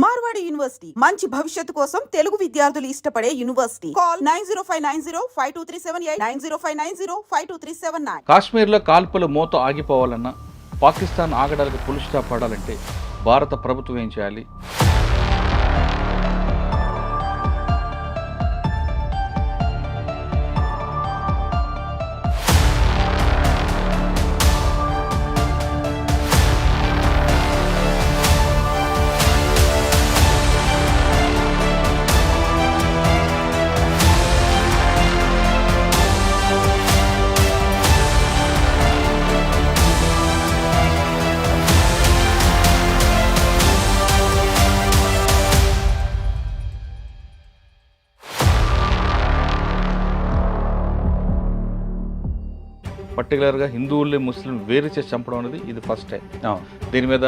Marwadi university మంచి భవిష్యత్తు కోసం తెలుగు విద్యార్థులు ఇష్టపడే యూనివర్సిటీ. కాల్ 9059052378 9059052379. కాశ్మీర్లో కాల్పుల మోత ఆగిపోవాలన్నా, పాకిస్తాన్ ఆగడాలకు ఫుల్ స్టాప్ పడాలంటే భారత ప్రభుత్వం ఏం చేయాలి? పర్టికులర్గా హిందువుల్ని ముస్లిం వేరు చేసి చంపడం అనేది ఇది ఫస్ట్ టైం. దీని మీద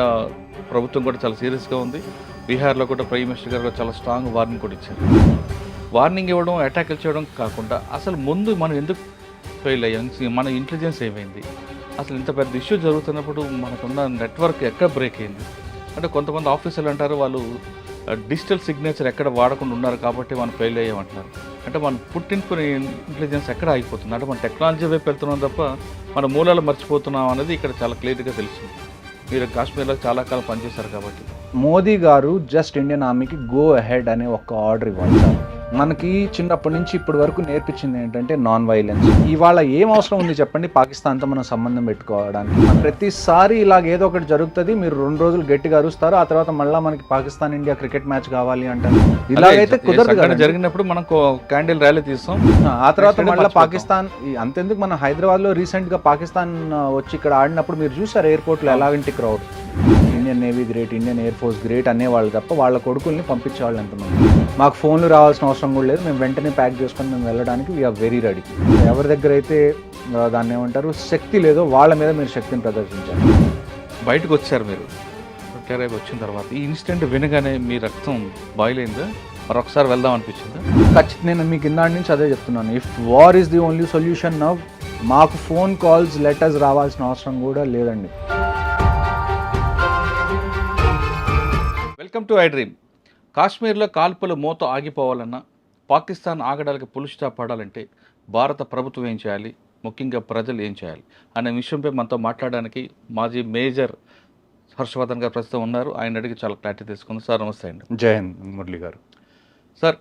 ప్రభుత్వం కూడా చాలా సీరియస్గా ఉంది. బీహార్లో కూడా ప్రైమ్ మినిస్టర్ గారు చాలా స్ట్రాంగ్ వార్నింగ్ కూడా ఇచ్చారు. వార్నింగ్ ఇవ్వడం, అటాక్లు చేయడం కాకుండా అసలు ముందు మనం ఎందుకు ఫెయిల్ అయ్యాం, మన ఇంటెలిజెన్స్ ఏమైంది, అసలు ఇంత పెద్ద ఇష్యూ జరుగుతున్నప్పుడు మనకున్న నెట్వర్క్ ఎక్కడ బ్రేక్ అయింది అంటే కొంతమంది ఆఫీసర్లు అంటారు వాళ్ళు డిజిటల్ సిగ్నేచర్ ఎక్కడ వాడకుండా ఉన్నారు కాబట్టి మనం ఫెయిల్ అయ్యామంటున్నారు. అంటే మన పుట్టిన ఇంటెలిజెన్స్ ఎక్కడ ఆగిపోతుంది అంటే మన టెక్నాలజీ వైపు వెళ్తున్నాం తప్ప మన మూలాలు మర్చిపోతున్నాం అనేది ఇక్కడ చాలా క్లియర్గా తెలుస్తుంది. మీరు కాశ్మీర్లో చాలా కాలం పనిచేశారు కాబట్టి. మోదీ గారు జస్ట్ ఇండియన్ ఆర్మీకి గో అహెడ్ అనే ఒక ఆర్డర్ ఇవ్వాలి. మనకి చిన్నప్పటి నుంచి ఇప్పటి వరకు నేర్పించింది ఏంటంటే నాన్ వైలెన్స్. ఇవాళ ఏం అవసరం ఉంది చెప్పండి పాకిస్తాన్తో మనం సంబంధం పెట్టుకోవడానికి? ప్రతిసారి ఇలాగ ఏదో ఒకటి జరుగుతుంది, మీరు 2 రోజులు గట్టిగా అరుస్తారు, ఆ తర్వాత మళ్ళీ మనకి పాకిస్తాన్ ఇండియా క్రికెట్ మ్యాచ్ కావాలి అంటారు. ఇలాగైతే కుదరదు. జరిగినప్పుడు మనం క్యాండిల్ ర్యాలీ తీస్తాం, ఆ తర్వాత మళ్ళీ పాకిస్తాన్. అంతెందుకు మన హైదరాబాద్లో రీసెంట్గా పాకిస్తాన్ వచ్చి ఇక్కడ ఆడినప్పుడు మీరు చూసారు ఎయిర్పోర్ట్లో ఎలాగంటి crowd. Indian navy great, Indian air force great అనేవాళ్ళు తప్ప వాళ్ళ కొడుకుల్ని పంపించేవాళ్ళు ఎంతమంది. మాకు ఫోన్లు రావాల్సిన అవసరం కూడా లేదు, మేము వెంటనే ప్యాక్ చేసుకొని మేము వెళ్ళడానికి వీఆర్ వెరీ రెడీ. ఎవరి దగ్గర అయితే దాన్ని ఏమంటారు శక్తి లేదో వాళ్ళ మీద మీరు శక్తిని ప్రదర్శించారు. బయటకు వచ్చారు మీరు రిటైర్ అయిపోయి వచ్చిన తర్వాత ఈ ఇన్సిడెంట్ వినగానే మీ రక్తం బాయిల్ అయిందా, మరొకసారి వెళ్దాం అనిపించిందా? ఖచ్చితంగా నేను మీకు ఇందాటి నుంచి అదే చెప్తున్నాను. If war is the only solution now, మాకు ఫోన్ కాల్స్ లెటర్స్ రావాల్సిన అవసరం కూడా లేదండి. Welcome to I dream. కాశ్మీర్లో కాల్పుల మోత ఆగిపోవాలన్నా, పాకిస్తాన్ ఆగడాలకు ఫుల్ స్టాప్ పడాలంటే భారత ప్రభుత్వం ఏం చేయాలి, ముఖ్యంగా ప్రజలు ఏం చేయాలి అనే విషయంపై మనతో మాట్లాడడానికి మాజీ మేజర్ హర్షవర్ధన్ గారు ప్రస్తుతం ఉన్నారు. ఆయన అడిగి చాలా క్లారిటీ తీసుకుంది. సార్ నమస్తే అండి. జై హింద్ మురళి గారు. సార్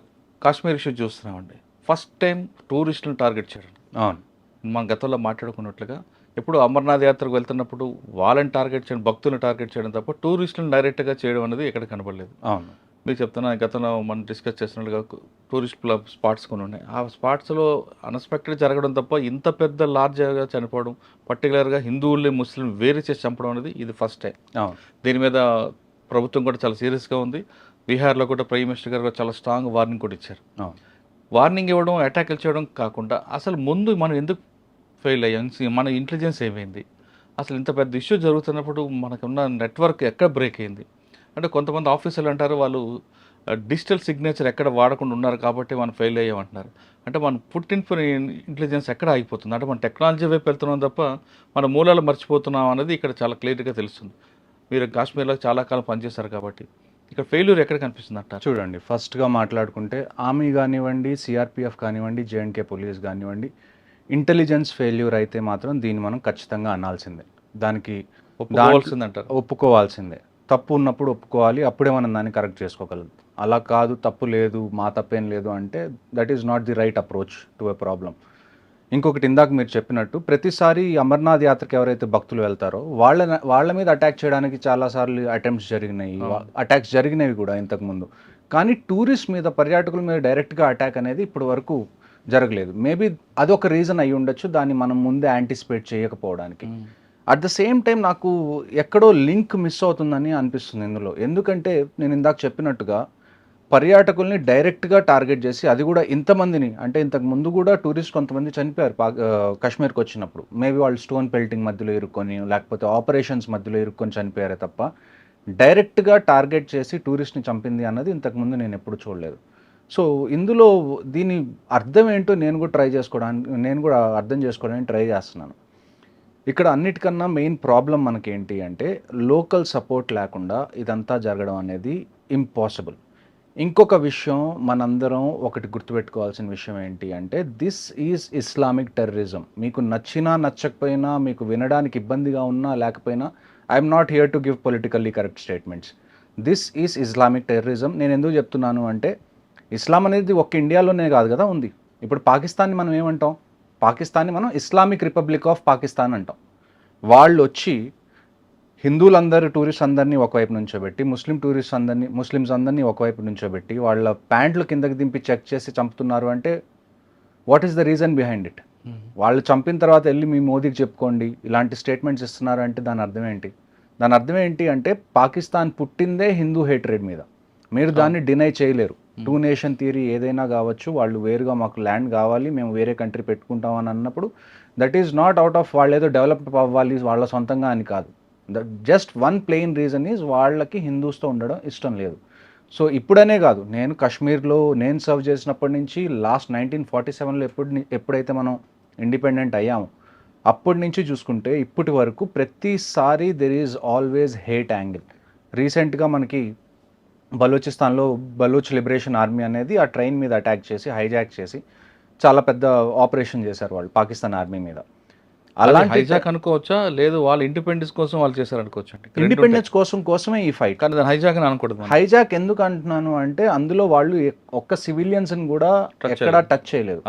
కాశ్మీర్ ఇష్యూ చూస్తున్నామండి, ఫస్ట్ టైం టూరిస్టులను టార్గెట్ చేయడం. అవును, మన గతంలో మాట్లాడుకున్నట్లుగా ఎప్పుడు అమర్నాథ్ యాత్రకు వెళ్తున్నప్పుడు వాళ్ళని టార్గెట్ చేయడం, భక్తులను టార్గెట్ చేయడం తప్ప టూరిస్టులను డైరెక్ట్గా చేయడం అనేది ఎక్కడ కనబడలేదు. అవును, మీకు చెప్తున్నా, గతంలో మనం డిస్కస్ చేసినట్టుగా టూరిస్ట్ స్పాట్స్ కొన్ని ఉన్నాయి. ఆ స్పాట్స్లో అన్ఎక్స్పెక్టెడ్ జరగడం తప్ప ఇంత పెద్ద లార్జ్గా చనిపోవడం, పర్టికులర్గా హిందువుల్ని ముస్లిం వేరు చేసి చంపడం అనేది ఇది ఫస్ట్ టైం. దీని మీద ప్రభుత్వం కూడా చాలా సీరియస్గా ఉంది. బీహార్లో కూడా ప్రైమ్ మినిస్టర్ గారు చాలా స్ట్రాంగ్ వార్నింగ్ కూడా ఇచ్చారు. వార్నింగ్ ఇవ్వడం, అటాక్లు చేయడం కాకుండా అసలు ముందు మనం ఎందుకు ఫెయిల్ అయ్యాం, మన ఇంటెలిజెన్స్ ఏమైంది, అసలు ఇంత పెద్ద ఇష్యూ జరుగుతున్నప్పుడు మనకున్న నెట్వర్క్ ఎక్కడ బ్రేక్ అయింది అంటే కొంతమంది ఆఫీసర్లు అంటారు వాళ్ళు డిజిటల్ సిగ్నేచర్ ఎక్కడ వాడకుండా ఉన్నారు కాబట్టి మనం ఫెయిల్ అయ్యామంటున్నారు. అంటే మన పుట్టిన ఇంటెలిజెన్స్ ఎక్కడ ఆగిపోతుంది అంటే మన టెక్నాలజీ వైపు వెళ్తున్నాం తప్ప మన మూలాలు మర్చిపోతున్నాం అనేది ఇక్కడ చాలా క్లియర్గా తెలుస్తుంది. మీరు కాశ్మీర్లో చాలా కాలం పనిచేశారు కాబట్టి ఇక్కడ ఫెయిల్యూర్ ఎక్కడ కనిపిస్తుంది అంటారు? చూడండి, ఫస్ట్గా మాట్లాడుకుంటే ఆర్మీ కానివ్వండి, సిఆర్పిఎఫ్ కానివ్వండి, జేఎండ్కే పోలీస్ కానివ్వండి, ఇంటెలిజెన్స్ ఫెయిల్యూర్ అయితే మాత్రం దీన్ని మనం ఖచ్చితంగా అనాల్సిందే. దానికి ఒప్పుకోవాల్సిందే. తప్పు ఉన్నప్పుడు ఒప్పుకోవాలి, అప్పుడే మనం దాన్ని కరెక్ట్ చేసుకోగలం. అలా కాదు తప్పు లేదు, మా తప్పేం లేదు అంటే that is not the right approach to a problem. ఇంకొకటి, ఇందాక మీరు చెప్పినట్టు ప్రతిసారి అమర్నాథ్ యాత్రకు ఎవరైతే భక్తులు వెళ్తారో వాళ్ళ మీద అటాక్ చేయడానికి చాలాసార్లు అటెంప్ట్స్ అటాక్స్ జరిగినవి కూడా ఇంతకుముందు. కానీ టూరిస్ట్ మీద, పర్యాటకుల మీద డైరెక్ట్గా అటాక్ అనేది ఇప్పటి వరకు జరగలేదు. మేబీ అదొక రీజన్ అయి ఉండొచ్చు దాన్ని మనం ముందే యాంటిసిపేట్ చేయకపోవడానికి. అట్ ద సేమ్ టైం నాకు ఎక్కడో లింక్ మిస్ అవుతుందని అనిపిస్తుంది ఇందులో. ఎందుకంటే నేను ఇందాక చెప్పినట్టుగా పర్యాటకుల్ని డైరెక్ట్గా టార్గెట్ చేసి, అది కూడా ఇంతమందిని, అంటే ఇంతకు ముందు కూడా టూరిస్ట్ కొంతమంది చనిపోయారు కాశ్మీర్కి వచ్చినప్పుడు. మేబీ వాళ్ళు స్టోన్ పెల్టింగ్ మధ్యలో ఇరుక్కొని, లేకపోతే ఆపరేషన్స్ మధ్యలో ఇరుక్కొని చనిపోయారే తప్ప డైరెక్ట్గా టార్గెట్ చేసి టూరిస్ట్ని చంపింది అన్నది ఇంతకుముందు నేను ఎప్పుడు చూడలేదు. సో ఇందులో దీని అర్థం ఏంటో నేను కూడా అర్థం చేసుకోవడానికి ట్రై చేస్తున్నాను. ఇక్కడ అన్నిటికన్నా మెయిన్ ప్రాబ్లం మనకేంటి అంటే లోకల్ సపోర్ట్ లేకుండా ఇదంతా జరగడం అనేది ఇంపాసిబుల్. ఇంకొక విషయం మనందరం ఒకటి గుర్తుపెట్టుకోవాల్సిన విషయం ఏంటి అంటే దిస్ ఈజ్ ఇస్లామిక్ టెర్రరిజం. మీకు నచ్చినా నచ్చకపోయినా, మీకు వినడానికి ఇబ్బందిగా ఉన్నా లేకపోయినా, I'm not here to give politically correct statements. This is Islamic terrorism. నేను ఎందుకు చెప్తున్నాను అంటే ఇస్లాం అనేది ఒక్క ఇండియాలోనే కాదు కదా ఉంది. ఇప్పుడు పాకిస్తాన్ని మనం ఏమంటాం? పాకిస్తాన్ని మనం ఇస్లామిక్ రిపబ్లిక్ ఆఫ్ పాకిస్తాన్ అంటాం. వాళ్ళు వచ్చి హిందువులందరూ టూరిస్ట్ అందరినీ ఒకవైపు నుంచోబెట్టి, ముస్లిమ్స్ అందరినీ ఒకవైపు నుంచోబెట్టి వాళ్ళ ప్యాంట్లు కిందకి దింపి చెక్ చేసి చంపుతున్నారు అంటే what is the reason behind it? వాళ్ళు చంపిన తర్వాత వెళ్ళి మీ మోదీకి చెప్పుకోండి ఇలాంటి స్టేట్మెంట్స్ ఇస్తున్నారు అంటే దాని అర్థం ఏంటి? దాని అర్థం ఏంటి అంటే పాకిస్తాన్ పుట్టిందే హిందూ హేట్రేడ్ మీద. మీరు దాన్ని డినై చేయలేరు. 2 నేషన్ థియరీ ఏదైనా కావచ్చు, వాళ్ళు వేరుగా మాకు ల్యాండ్ కావాలి, మేము వేరే కంట్రీ పెట్టుకుంటామని అన్నప్పుడు that is not out of వాళ్ళు ఏదో డెవలప్ అవ్వాలి వాళ్ళ సొంతంగా అని కాదు. Just one plain reason is వాళ్ళకి హిందూస్తో ఉండడం ఇష్టం లేదు. సో ఇప్పుడనే కాదు, నేను కాశ్మీర్లో నేను సర్వ్ చేసినప్పటి నుంచి లాస్ట్ 1947లో ఎప్పుడైతే మనం ఇండిపెండెంట్ అయ్యామో అప్పటి నుంచి చూసుకుంటే ఇప్పటి వరకు ప్రతిసారి there is always hate angle. రీసెంట్గా మనకి బలూచిస్తాన్లో బలూచ్ లిబరేషన్ ఆర్మీ అనేది ఆ ట్రైన్ మీద అటాక్ చేసి హైజాక్ చేసి చాలా పెద్ద ఆపరేషన్ చేశారు వాళ్ళు పాకిస్తాన్ ఆర్మీ మీద. అలాంటి హైజాక్ అనుకోవచ్చా, లేదు వాళ్ళు ఇండిపెండెన్స్ కోసం వాళ్ళు చేశారు అనుకోవచ్చు? ఇండిపెండెన్స్ కోసమే ఈ ఫైట్. కానీ దాని హైజాక్ అని అనకూడదు. హైజాక్ ఎందుకు అంటున్నాను అంటే అందులో వాళ్ళు ఒక్క సివిలియన్స్ని కూడా ఎక్కడా టచ్ చేయలేదు.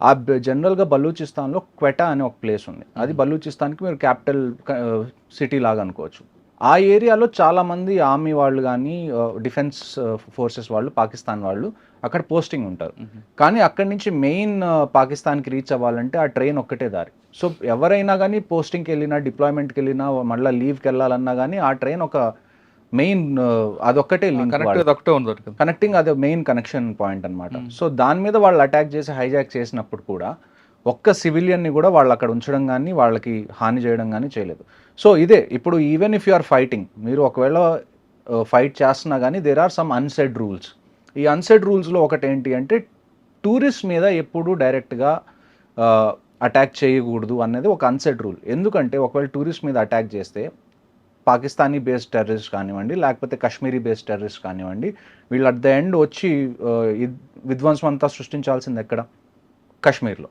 ఆ జనరల్గా బలూచిస్తాన్లో క్వెటా అనే ఒక ప్లేస్ ఉంది. అది బలూచిస్తాన్కి మీరు క్యాపిటల్ సిటీ లాగా అనుకోవచ్చు. ఆ ఏరియాలో చాలామంది ఆర్మీ వాళ్ళు కానీ డిఫెన్స్ ఫోర్సెస్ వాళ్ళు పాకిస్తాన్ వాళ్ళు అక్కడ పోస్టింగ్ ఉంటారు. కానీ అక్కడి నుంచి మెయిన్ పాకిస్తాన్కి రీచ్ అవ్వాలంటే ఆ ట్రైన్ ఒక్కటే దారి. సో ఎవరైనా కానీ పోస్టింగ్కి వెళ్ళినా, డిప్లాయ్మెంట్కి వెళ్ళినా, మళ్ళీ లీవ్కి వెళ్ళాలన్నా కానీ ఆ ట్రైన్ ఒక మెయిన్ అదొక్కటే లింక్, కనెక్టింగ్, అదే మెయిన్ కనెక్షన్ పాయింట్ అనమాట. సో దాని మీద వాళ్ళు అటాక్ చేసి హైజాక్ చేసినప్పుడు కూడా ఒక్క సివిలియన్ని కూడా వాళ్ళు అక్కడ ఉంచడం కానీ వాళ్ళకి హాని చేయడం కానీ చేయలేదు. సో ఇదే ఇప్పుడు even if you are fighting, మీరు ఒకవేళ ఫైట్ చేస్తున్నా కానీ there are some unsaid rules. ఈ అన్సెడ్ రూల్స్లో ఒకటి ఏంటి అంటే టూరిస్ట్ మీద ఎప్పుడు డైరెక్ట్గా అటాక్ చేయకూడదు అనేది ఒక అన్సెడ్ రూల్. ఎందుకంటే ఒకవేళ టూరిస్ట్ మీద అటాక్ చేస్తే పాకిస్తానీ బేస్డ్ టెర్రరిస్ట్ కానివ్వండి, లేకపోతే కాశ్మీరీ బేస్డ్ టెర్రరిస్ట్ కానివ్వండి, వీళ్ళు అట్ ద ఎండ్ వచ్చి విధ్వంసం అంతా సృష్టించాల్సింది ఎక్కడ? కాశ్మీర్లో.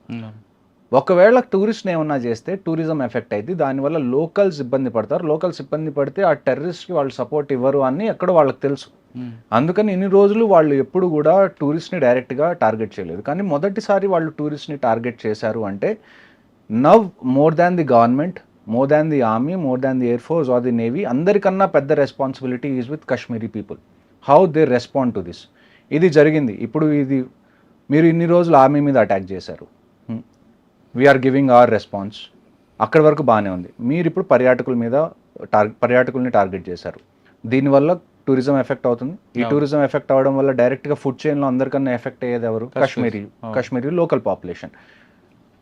ఒకవేళ టూరిస్ట్ని ఏమన్నా చేస్తే టూరిజం ఎఫెక్ట్ అయింది, దానివల్ల లోకల్స్ ఇబ్బంది పడతారు. లోకల్స్ ఇబ్బంది పడితే ఆ టెర్రరిస్ట్కి వాళ్ళు సపోర్ట్ ఇవ్వరు అని ఎక్కడో వాళ్ళకి తెలుసు. అందుకని ఇన్ని రోజులు వాళ్ళు ఎప్పుడు కూడా టూరిస్ట్ని డైరెక్ట్గా టార్గెట్ చేయలేదు. కానీ మొదటిసారి వాళ్ళు టూరిస్ట్ని టార్గెట్ చేశారు అంటే now more than the government, more than the army, more than the air force or the navy, అందరికన్నా పెద్ద responsibility is with Kashmiri people. How they respond to this. ఇది జరిగింది. ఇప్పుడు ఇది మీరు ఇన్ని రోజులు ఆర్మీ మీద అటాక్ చేశారు, వీఆర్ గివింగ్ అవర్ రెస్పాన్స్, అక్కడి వరకు బాగానే ఉంది. మీరు ఇప్పుడు పర్యాటకుల్ని టార్గెట్ చేశారు. దీనివల్ల టూరిజం ఎఫెక్ట్ అవుతుంది. ఈ టూరిజం ఎఫెక్ట్ అవ్వడం వల్ల డైరెక్ట్గా ఫుడ్ చైన్లో అందరికన్నా ఎఫెక్ట్ అయ్యేది ఎవరు? Kashmiri local population.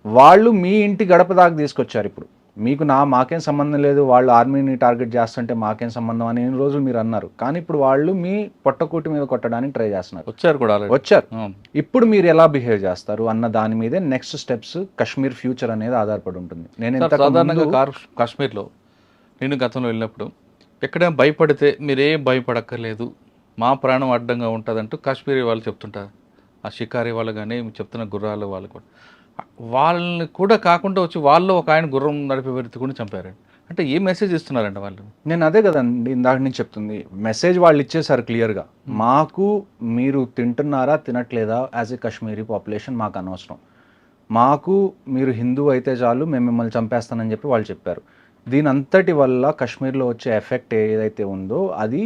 వాళ్ళు మీ ఇంటి గడప దాకా తీసుకొచ్చారు. ఇప్పుడు మీకు మాకేం సంబంధం లేదు, వాళ్ళు ఆర్మీని టార్గెట్ చేస్తుంటే మాకేం సంబంధం అని ఎన్ని రోజులు మీరు అన్నారు. కానీ ఇప్పుడు వాళ్ళు మీ పొట్టకూటి మీద కొట్టడానికి ట్రై చేస్తున్నారు. వచ్చారు. ఇప్పుడు మీరు ఎలా బిహేవ్ చేస్తారు అన్న దాని మీదే నెక్స్ట్ స్టెప్స్ కాశ్మీర్ ఫ్యూచర్ అనేది ఆధారపడి ఉంటుంది. సాధారణంగా కాశ్మీర్లో నేను గతంలో వెళ్ళినప్పుడు ఎక్కడైనా భయపడితే మీరేం భయపడక్కర్లేదు, మా ప్రాణం అడ్డంగా ఉంటుందంటూ కాశ్మీరీ వాళ్ళు చెప్తుంటారు. ఆ షికారీ వాళ్ళు కానీ చెప్తున్న గుర్రాలు వాళ్ళు కూడా, వాళ్ళని కూడా కాకుండా వచ్చి వాళ్ళు ఒక ఆయన గుర్రం నడిపే వ్యక్తి కూడా చంపారు. అంటే ఏ మెసేజ్ ఇస్తున్నారండి వాళ్ళు? నేను అదే కదండి ఇందాక నుంచి చెప్తుంది. మెసేజ్ వాళ్ళు ఇచ్చేసారు క్లియర్గా, మాకు మీరు తింటున్నారా తినట్లేదా యాజ్ ఏ కాశ్మీరీ పాపులేషన్ మాకు అనవసరం, మాకు మీరు హిందూ అయితే చాలు, మేము మిమ్మల్ని చంపేస్తానని చెప్పి వాళ్ళు చెప్పారు. దీని అంతటి వల్ల కాశ్మీర్లో వచ్చే ఎఫెక్ట్ ఏదైతే ఉందో అది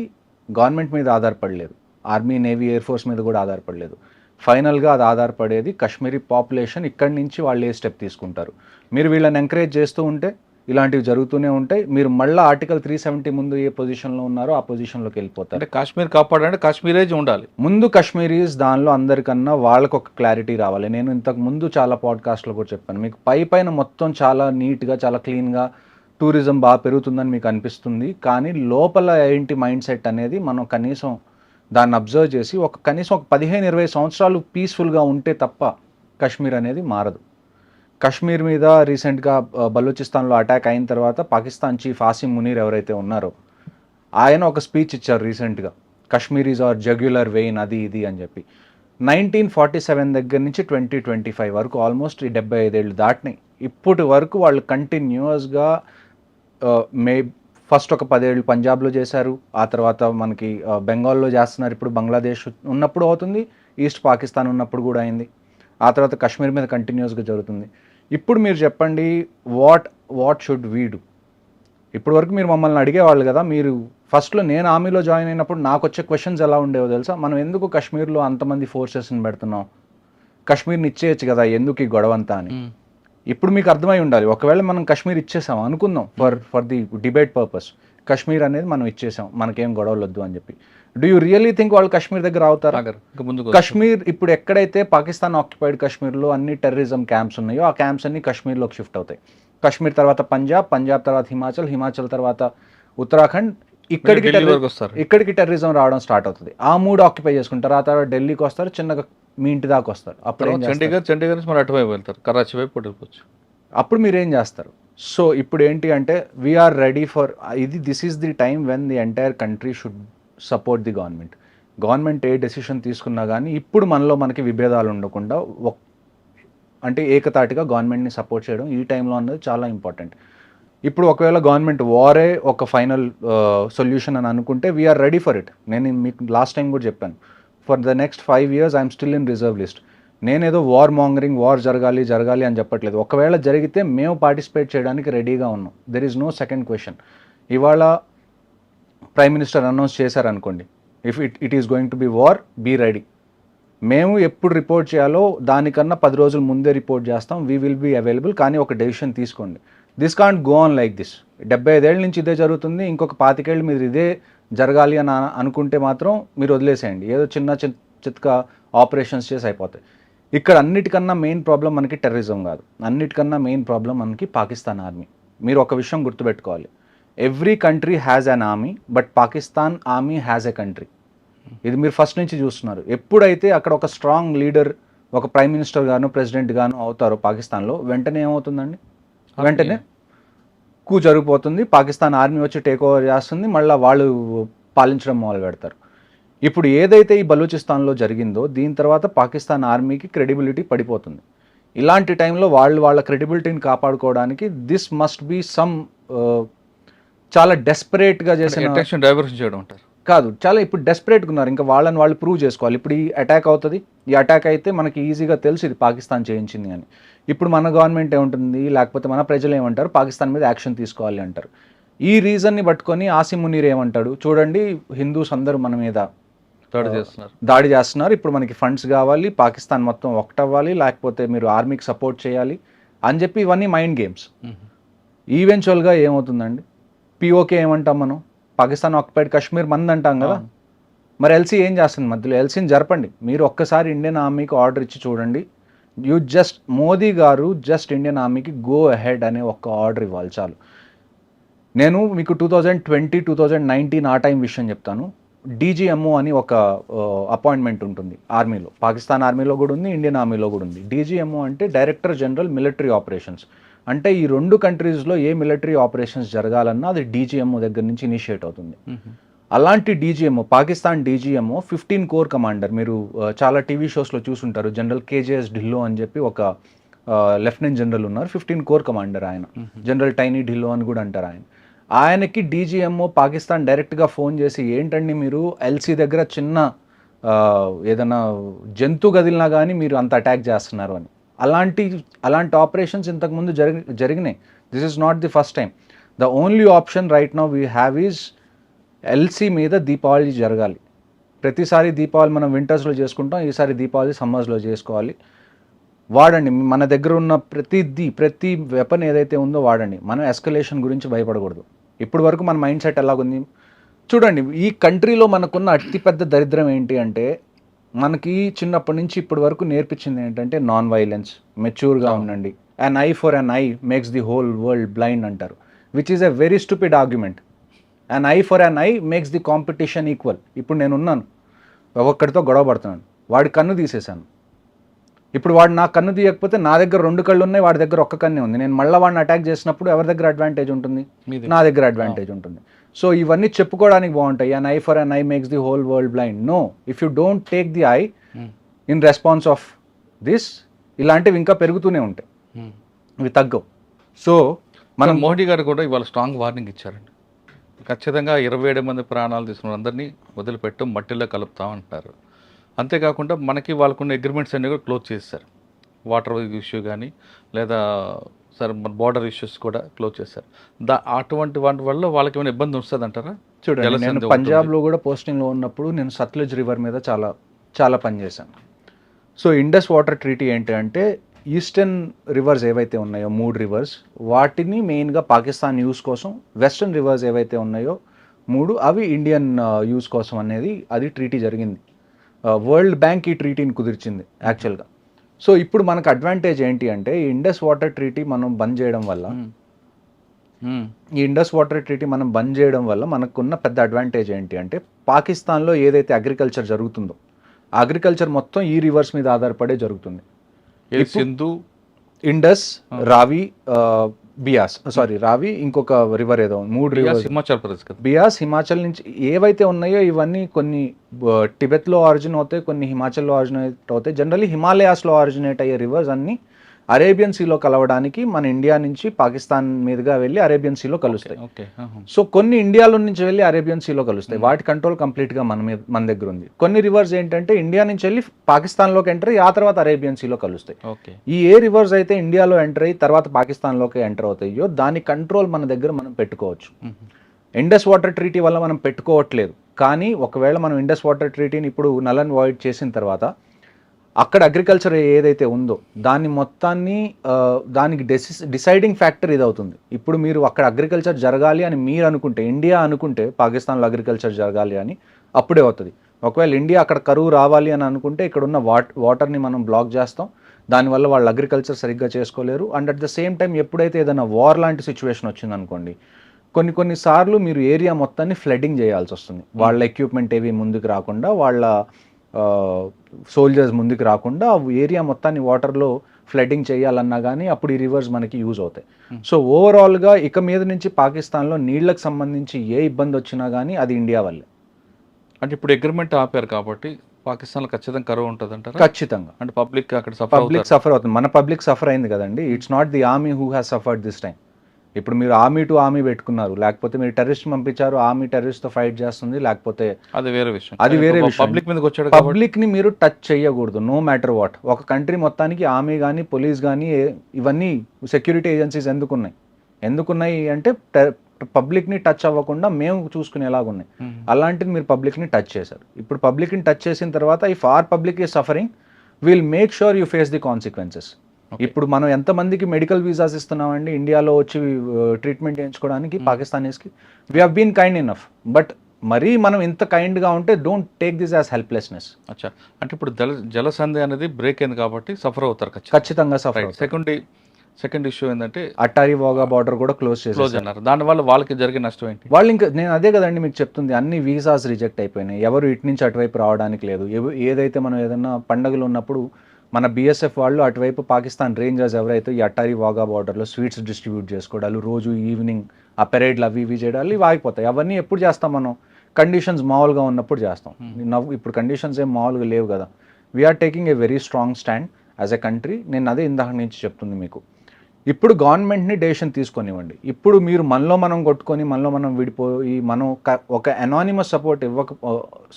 గవర్నమెంట్ మీద ఆధారపడలేదు, ఆర్మీ, నేవీ, ఎయిర్ ఫోర్స్ మీద కూడా ఆధారపడలేదు. ఫైనల్గా అది ఆధారపడేది కాశ్మీరీ పాపులేషన్. ఇక్కడి నుంచి వాళ్ళు ఏ స్టెప్ తీసుకుంటారు. మీరు వీళ్ళని ఎంకరేజ్ చేస్తూ ఉంటే ఇలాంటివి జరుగుతూనే ఉంటాయి. మీరు మళ్ళీ ఆర్టికల్ 370 ముందు ఏ పొజిషన్లో ఉన్నారో ఆ పొజిషన్లోకి వెళ్ళిపోతారు. అంటే కాశ్మీర్ కాపాడాలంటే కాశ్మీరేజ్ ఉండాలి ముందు. కాశ్మీరీస్ దానిలో అందరికన్నా వాళ్ళకు ఒక క్లారిటీ రావాలి. నేను ఇంతకు ముందు చాలా పాడ్కాస్ట్లో కూడా చెప్పాను, మీకు పైన మొత్తం చాలా నీట్గా, చాలా క్లీన్గా టూరిజం బాగా పెరుగుతుందని మీకు అనిపిస్తుంది. కానీ లోపల ఏంటి మైండ్ సెట్ అనేది మనం కనీసం దాన్ని అబ్జర్వ్ చేసి కనీసం ఒక 15-20 సంవత్సరాలు పీస్ఫుల్గా ఉంటే తప్ప కాశ్మీర్ అనేది మారదు. కశ్మీర్ మీద రీసెంట్గా బలూచిస్తాన్లో అటాక్ అయిన తర్వాత పాకిస్తాన్ చీఫ్ ఆసిమ్ మునీర్ ఎవరైతే ఉన్నారో ఆయన ఒక స్పీచ్ ఇచ్చారు రీసెంట్గా, కశ్మీర్ ఈజ్ అవర్ జగ్యులర్ వెయిన్ అది ఇది అని చెప్పి. 1947 దగ్గర నుంచి 2025 వరకు ఆల్మోస్ట్ 75 ఏళ్ళు దాటినాయి. ఇప్పటి వరకు వాళ్ళు కంటిన్యూస్గా ఫస్ట్ ఒక 10 ఏళ్ళు పంజాబ్లో చేశారు, ఆ తర్వాత మనకి బెంగాల్లో చేస్తున్నారు, ఇప్పుడు బంగ్లాదేశ్ ఉన్నప్పుడు అవుతుంది, ఈస్ట్ పాకిస్తాన్ ఉన్నప్పుడు కూడా అయింది, ఆ తర్వాత కశ్మీర్ మీద కంటిన్యూస్గా జరుగుతుంది. ఇప్పుడు మీరు చెప్పండి, వాట్ షుడ్ వీ డూ? ఇప్పటి వరకు మీరు మమ్మల్ని అడిగేవాళ్ళు కదా, మీరు ఫస్ట్లో నేను ఆర్మీలో జాయిన్ అయినప్పుడు నాకు వచ్చే క్వశ్చన్స్ ఎలా ఉండేవో తెలుసా? మనం ఎందుకు కశ్మీర్లో అంతమంది ఫోర్సెస్ని పెడుతున్నాం, కశ్మీర్ని ఇచ్చేయచ్చు కదా, ఎందుకు ఈ గొడవ అంతా అని. ఇప్పుడు మీకు అర్థమై ఉండాలి, ఒకవేళ మనం కశ్మీర్ ఇచ్చేసాం అనుకుందాం, for the debate purpose, Kashmir అనేది మనం ఇచ్చేసాం, మనకేం గొడవలు వద్దు అని చెప్పి. డూ యూ రియలీ థింక్ వాళ్ళు కశ్మీర్ దగ్గర అవుతారా? కశ్మీర్ ఇప్పుడు ఎక్కడైతే పాకిస్తాన్ ఆక్యుపైడ్ కశ్మీర్లో అన్ని టెర్రరిజం క్యాంప్స్ ఉన్నాయో ఆ క్యాంప్స్ అన్ని కశ్మీర్లోకి షిఫ్ట్ అవుతాయి. కశ్మీర్ తర్వాత పంజాబ్ తర్వాత హిమాచల్ తర్వాత ఉత్తరాఖండ్, ఇక్కడికి టెర్రరిజం రావడం స్టార్ట్ అవుతుంది. ఆ 3 ఆక్యుపై చేసుకుంటారు, ఆ తర్వాత ఢిల్లీకి వస్తారు, చిన్నగా మీ ఇంటి దాకా వస్తారు, అప్పుడు అప్పుడు మీరు ఏం చేస్తారు? సో ఇప్పుడు ఏంటి అంటే వీఆర్ రెడీ ఫర్ ఇది. This is the time when the entire country should support the government A decision తీసుకున్నా కానీ ఇప్పుడు మనకి విభేదాలు ఉండకుండా అంటే ఏకతాటిగా గవర్నమెంట్ని సపోర్ట్ చేయడం ఈ టైంలో అన్నది చాలా ఇంపార్టెంట్. ఇప్పుడు ఒకవేళ గవర్నమెంట్ వారే ఒక ఫైనల్ సొల్యూషన్ అని అనుకుంటే వీఆర్ రెడీ ఫర్ ఇట్. నేను మీకు లాస్ట్ టైం కూడా చెప్పాను, for the next 5 years I'm still in reserve list. నేనేదో వార్ జరగాలి అని చెప్పట్లేదు. ఒకవేళ జరిగితే మేము పార్టిసిపేట్ చేయడానికి రెడీగా ఉన్నాం. There is no second question. ఇవాళ ప్రైమ్ మినిస్టర్ అనౌన్స్ చేశారనుకోండి, if it is going to be war, be ready. మేము ఎప్పుడు రిపోర్ట్ చేయాలో దానికన్నా 10 రోజుల ముందే రిపోర్ట్ చేస్తాం, వీ విల్ బీ అవైలబుల్. కానీ ఒక డెసిషన్ తీసుకోండి. This can't go on like this. 75 ఏళ్ళ నుంచి ఇదే జరుగుతుంది, ఇంకొక 25 ఏళ్ళు మీరు ఇదే జరగాలి అని అనుకుంటే మాత్రం మీరు వదిలేసేయండి. ఏదో చిన్న ఆపరేషన్స్ చేసి అయిపోతాయి. ఇక్కడ అన్నిటికన్నా మెయిన్ ప్రాబ్లం మనకి టెర్రరిజం కాదు, అన్నిటికన్నా మెయిన్ ప్రాబ్లం మనకి పాకిస్తాన్ ఆర్మీ. మీరు ఒక విషయం గుర్తుపెట్టుకోవాలి, every country has an army, but Pakistan army has a country. ఇది మీరు ఫస్ట్ నుంచి చూస్తున్నారు. ఎప్పుడైతే అక్కడ ఒక స్ట్రాంగ్ లీడర్, ఒక ప్రైమ్ మినిస్టర్ గాను ప్రెసిడెంట్ గాను అవుతారో పాకిస్తాన్లో, వెంటనే ఏమవుతుందండి, వెంటనే జరిగిపోతుంది. పాకిస్తాన్ ఆర్మీ వచ్చి టేక్ ఓవర్ చేస్తుంది, మళ్ళీ వాళ్ళు పాలించడం మొదలు పెడతారు. ఇప్పుడు ఏదైతే ఈ బలూచిస్తాన్లో జరిగిందో దీని తర్వాత పాకిస్తాన్ ఆర్మీకి క్రెడిబిలిటీ పడిపోతుంది. ఇలాంటి టైంలో వాళ్ళ క్రెడిబిలిటీని కాపాడుకోవడానికి దిస్ మస్ట్ బీ సమ్ చాలా డెస్పరేట్గా చేసిన డైవర్షన్ చేయడం అంటారు కాదు, చాలా ఇప్పుడు డెస్పరేట్గా ఉన్నారు. ఇంకా వాళ్ళని వాళ్ళు ప్రూవ్ చేసుకోవాలి. ఇప్పుడు ఈ అటాక్ అవుతుంది, ఈ అటాక్ అయితే మనకి ఈజీగా తెలుసు ఇది పాకిస్తాన్ చేయించింది అని. ఇప్పుడు మన గవర్నమెంట్ ఏముంటుంది, లేకపోతే మన ప్రజలు ఏమంటారు, పాకిస్తాన్ మీద యాక్షన్ తీసుకోవాలి అంటారు. ఈ రీజన్ని పట్టుకొని ఆసిమ్ మునీర్ ఏమంటాడు, చూడండి హిందూస్ అందరూ మన మీద దాడి చేస్తున్నారు, ఇప్పుడు మనకి ఫండ్స్ కావాలి, పాకిస్తాన్ మొత్తం ఒకటవ్వాలి, లేకపోతే మీరు ఆర్మీకి సపోర్ట్ చేయాలి అని చెప్పి ఇవన్నీ మైండ్ గేమ్స్. ఈవెన్చువల్గా ఏమవుతుందండి, పిఓకే ఏమంటాం మనం, పాకిస్తాన్ ఆక్యుపైడ్ కశ్మీర్ మంది అంటాం కదా, మరి ఎల్సీ ఏం చేస్తుంది మధ్యలో? ఎల్సీని జరపండి. మీరు ఒక్కసారి ఇండియన్ ఆర్మీకి ఆర్డర్ ఇచ్చి చూడండి. మోదీ గారు జస్ట్ ఇండియన్ ఆర్మీకి గో అహెడ్ అనే ఒక ఆర్డర్ ఇవ్వాలి చాలు. నేను మీకు 2020, 2019 ఆ టైం విషయం చెప్తాను. డీజీఎంఓ అని ఒక అపాయింట్మెంట్ ఉంటుంది ఆర్మీలో, పాకిస్తాన్ ఆర్మీలో కూడా ఉంది, ఇండియన్ ఆర్మీలో కూడా ఉంది. డీజీఎంఓ అంటే డైరెక్టర్ జనరల్ మిలిటరీ ఆపరేషన్స్. అంటే ఈ 2 కంట్రీస్లో ఏ మిలిటరీ ఆపరేషన్స్ జరగాలన్నా అది డీజీఎంఓ దగ్గర నుంచి ఇనిషియేట్ అవుతుంది. అలాంటి DGMO, Pakistan DGMO 15 core commander, మీరు చాలా టీవీ షోస్లో చూసుంటారు. జనరల్ కేజేఎస్ ఢిల్లో అని చెప్పి ఒక లెఫ్టినెంట్ జనరల్ ఉన్నారు, 15 కోర్ కమాండర్ ఆయన. జనరల్ టైనీ ఢిల్లో అని కూడా అంటారు ఆయన. ఆయనకి డీజీఎంఓ పాకిస్తాన్ డైరెక్ట్గా ఫోన్ చేసి, ఏంటండి మీరు ఎల్సీ దగ్గర చిన్న ఏదైనా జంతు గదిలినా కానీ మీరు అంత అటాక్ చేస్తున్నారు అని. అలాంటి ఆపరేషన్స్ ఇంతకుముందు జరిగినాయి. This is not the first time. The only option right now we have is LC మీద దీపావళి జరగాలి. ప్రతిసారి దీపావళి మనం వింటర్స్లో చేసుకుంటాం, ఈసారి దీపావళి సమ్మర్స్లో చేసుకోవాలి. వాడండి, మన దగ్గర ఉన్న ప్రతి వెపన్ ఏదైతే ఉందో వాడండి. మనం ఎస్కలేషన్ గురించి భయపడకూడదు. ఇప్పటి వరకు మన మైండ్ సెట్ ఎలాగుంది చూడండి. ఈ కంట్రీలో మనకున్న అతిపెద్ద దరిద్రం ఏంటి అంటే, మనకి చిన్నప్పటి నుంచి ఇప్పటి వరకు నేర్పించింది ఏంటంటే నాన్ వైలెన్స్, మెచ్యూర్గా ఉండండి. An eye for an eye makes the whole world blind అంటారు, which is a very stupid argument. An eye for an eye makes the competition equal. ఇప్పుడు నేను ఉన్నాను, ఒక్కొక్కడితో గొడవ పడుతున్నాను, వాడి కన్ను తీసేశాను, ఇప్పుడు వాడు నా కన్ను తీయకపోతే నా దగ్గర 2 కళ్ళు ఉన్నాయి, వాడి దగ్గర ఒక్క కన్నే ఉంది. నేను మళ్ళీ వాడిని అటాక్ చేసినప్పుడు ఎవరి దగ్గర అడ్వాంటేజ్ ఉంటుంది? మీదే. నా దగ్గర అడ్వాంటేజ్ ఉంటుంది. సో ఇవన్నీ చెప్పుకోవడానికి బాగుంటాయి. An eye for an eye makes the whole world blind. No, if you don't take the eye in response of this, ఇలాంటివి ఇంకా పెరుగుతూనే ఉంటాయి, ఇవి తగ్గవు. సో మనం మోడీ గారు కూడా ఇవాళ స్ట్రాంగ్ వార్నింగ్ ఇచ్చారండి. ఖచ్చితంగా 27 మంది ప్రాణాలు తీసుకున్న అందరినీ వదిలిపెట్టు, మట్టిలో కలుపుతామంటారు. అంతేకాకుండా మనకి వాళ్ళకున్న అగ్రిమెంట్స్ అన్నీ కూడా క్లోజ్ చేశారు. వాటర్ ఇష్యూ కానీ లేదా సరే మన బార్డర్ ఇష్యూస్ కూడా క్లోజ్ చేశారు. అటువంటి వాటి వల్ల వాళ్ళకి ఏమైనా ఇబ్బంది వస్తుంది అంటారా? చూడండి, నేను పంజాబ్లో కూడా పోస్టింగ్లో ఉన్నప్పుడు నేను సత్లజ్ రివర్ మీద చాలా పనిచేశాను. సో ఇండస్ వాటర్ ట్రీటీ ఏంటి అంటే, ఈస్టర్న్ రివర్స్ ఏవైతే ఉన్నాయో 3 రివర్స్, వాటిని మెయిన్గా పాకిస్తాన్ యూస్ కోసం, వెస్టర్న్ రివర్స్ ఏవైతే ఉన్నాయో 3 అవి ఇండియన్ యూస్ కోసం అనేది అది ట్రీటీ జరిగింది. వరల్డ్ బ్యాంక్ ఈ ట్రీటీని కుదిర్చింది యాక్చువల్గా. సో ఇప్పుడు మనకు అడ్వాంటేజ్ ఏంటి అంటే, ఈ ఇండస్ వాటర్ ట్రీటీ మనం బంద్ చేయడం వల్ల, మనకున్న పెద్ద అడ్వాంటేజ్ ఏంటి అంటే, పాకిస్తాన్లో ఏదైతే అగ్రికల్చర్ జరుగుతుందో అగ్రికల్చర్ మొత్తం ఈ రివర్స్ మీద ఆధారపడే జరుగుతుంది. సింధు, ఇండస్, రావి, బియాస్, రావి, ఇంకొక రివర్ ఏదో 3 రివర్స్, హిమాచల్ ప్రదేశ్ కదా, బియాస్, హిమాచల్ నుంచి ఏవైతే ఉన్నాయో ఇవన్నీ కొన్ని టిబెట్లో ఆరిజిన్ అవుతాయి, కొన్ని హిమాచల్లో ఆరిజినేట్ అవుతాయి. జనరల్లీ హిమాలయాస్లో ఆరిజినేట్ అయ్యే రివర్స్ అన్ని అరేబియన్ సీలో కలవడానికి మన ఇండియా నుంచి పాకిస్తాన్ మీదుగా వెళ్ళి అరేబియన్ సీలో కలుస్తాయి. సో కొన్ని ఇండియాలో నుంచి వెళ్ళి అరేబియన్ సీలో కలుస్తాయి. వాటి కంట్రోల్ కంప్లీట్గా మన దగ్గర ఉంది. కొన్ని రివర్స్ ఏంటంటే ఇండియా నుంచి వెళ్ళి పాకిస్తాన్లోకి ఎంటర్ అయ్యి ఆ తర్వాత అరేబియన్ సీలో కలుస్తాయి. ఈ ఏ రివర్స్ అయితే ఇండియాలో ఎంటర్ అయ్యి తర్వాత పాకిస్తాన్లోకి ఎంటర్ అవుతాయో దాని కంట్రోల్ మన దగ్గర మనం పెట్టుకోవచ్చు. ఇండస్ వాటర్ ట్రీటీ వల్ల మనం పెట్టుకోవట్లేదు, కానీ ఒకవేళ మనం ఇండస్ వాటర్ ట్రీటీని ఇప్పుడు నల్ అండ్ వాయిడ్ చేసిన తర్వాత అక్కడ అగ్రికల్చర్ ఏదైతే ఉందో దాన్ని మొత్తాన్ని దానికి డిసైడింగ్ ఫ్యాక్టర్ ఇది అవుతుంది. ఇప్పుడు మీరు అక్కడ అగ్రికల్చర్ జరగాలి అని మీరు అనుకుంటే, ఇండియా అనుకుంటే పాకిస్తాన్లో అగ్రికల్చర్ జరగాలి అని అప్పుడే అవుతుంది. ఒకవేళ ఇండియా అక్కడ కరువు రావాలి అని అనుకుంటే ఇక్కడ ఉన్న వాటర్ని మనం బ్లాక్ చేస్తాం, దానివల్ల వాళ్ళు అగ్రికల్చర్ సరిగ్గా చేసుకోలేరు. And at the same time ఎప్పుడైతే ఏదైనా వార్ లాంటి సిచ్యువేషన్ వచ్చిందనుకోండి, కొన్నిసార్లు మీరు ఏరియా మొత్తాన్ని ఫ్లడ్డింగ్ చేయాల్సి వస్తుంది. వాళ్ళ ఎక్విప్మెంట్ ఏవి ముందుకు రాకుండా, వాళ్ళ సోల్జర్స్ ముందుకు రాకుండా ఏరియా మొత్తాన్ని వాటర్లో ఫ్లడ్డింగ్ చేయాలన్నా కానీ అప్పుడు ఈ రివర్స్ మనకి యూజ్ అవుతాయి. సో ఓవరాల్గా ఇక మీద నుంచి పాకిస్తాన్లో నీళ్లకు సంబంధించి ఏ ఇబ్బంది వచ్చినా కానీ అది ఇండియా వల్లే. అంటే ఇప్పుడు అగ్రిమెంట్ ఆపారు కాబట్టి పాకిస్తాన్లో ఖచ్చితంగా కరువు ఉంటుంది అంటారు. ఖచ్చితంగా. అంటే పబ్లిక్ అక్కడ సఫర్ అవుతుంది. మన పబ్లిక్ సఫర్ అయింది కదండి. It's not the army who has suffered this time. ఇప్పుడు మీరు ఆర్మీ టు ఆర్మీ పెట్టుకున్నారు, లేకపోతే మీరు టెర్రరిస్ట్ పంపించారు, ఆర్మీ టెర్రరిస్ట్తో ఫైట్ చేస్తుంది, లేకపోతే అది వేరే విషయం. పబ్లిక్ మీదకి వచ్చాడు. పబ్లిక్ని మీరు టచ్ చేయకూడదు, నో మ్యాటర్ వాట్. ఒక కంట్రీ మొత్తానికి ఆర్మీ కానీ పోలీస్ కానీ ఇవన్నీ సెక్యూరిటీ ఏజెన్సీస్ ఎందుకున్నాయి అంటే పబ్లిక్ని టచ్ అవ్వకుండా మేము చూసుకునేలాగున్నాయి. అలాంటిది మీరు పబ్లిక్ని టచ్ చేశారు. ఇప్పుడు పబ్లిక్ని టచ్ చేసిన తర్వాత if our public is suffering, will make sure you face the consequences. ఇప్పుడు మనం ఎంతమందికి మెడికల్ వీసాస్ ఇస్తున్నామండి ఇండియాలో వచ్చి ట్రీట్మెంట్ చేయించుకోవడానికి పాకిస్తానీస్కి? We have been kind enough, but మరీ మనం ఇంత కైండ్గా ఉంటే don't take this as helplessness. అచ్చా, అంటే ఇప్పుడు జలసంధి అనేది బ్రేక్ అయింది కాబట్టి సఫర్ అవుతారు. ఖచ్చితంగా సఫర్ అవుతారు. సెకండ్ ఇష్యూ ఏంటంటే అట్టారీ వాగా బార్డర్ కూడా క్లోజ్ అన్నారు. దానివల్ల వాళ్ళకి జరిగే నష్టం ఏంటి? వాళ్ళు ఇంకా నేను అదే కదండి మీకు చెప్తుంది, అన్ని వీసాస్ రిజెక్ట్ అయిపోయినాయి. ఎవరు ఇటు నుంచి అటువైపు రావడానికి లేదు. ఏదైతే మనం ఏదైనా పండుగలు ఉన్నప్పుడు మన బీఎస్ఎఫ్ వాళ్ళు అటువైపు పాకిస్తాన్ రేంజర్స్ ఎవరైతే ఈ అట్టారీ వాగా బార్డర్లో స్వీట్స్ డిస్ట్రిబ్యూట్ చేసుకోవడాలు, రోజు ఈవినింగ్ ఆ పెరేడ్లు అవి ఇవి చేయడాలు ఇవి ఆగిపోతాయి. అవన్నీ ఎప్పుడు చేస్తాం మనం? కండిషన్స్ మామూలుగా ఉన్నప్పుడు చేస్తాం. ఇప్పుడు కండిషన్స్ ఏం మామూలుగా లేవు కదా. We're taking a very strong stand as a country. నేను అదే ఇందాక నుంచి చెప్తుంది మీకు. ఇప్పుడు గవర్నమెంట్ని డెసిషన్ తీసుకొనివ్వండి. ఇప్పుడు మీరు మనలో మనం కొట్టుకొని మనలో మనం విడిపోయి మనం ఒక అనానిమస్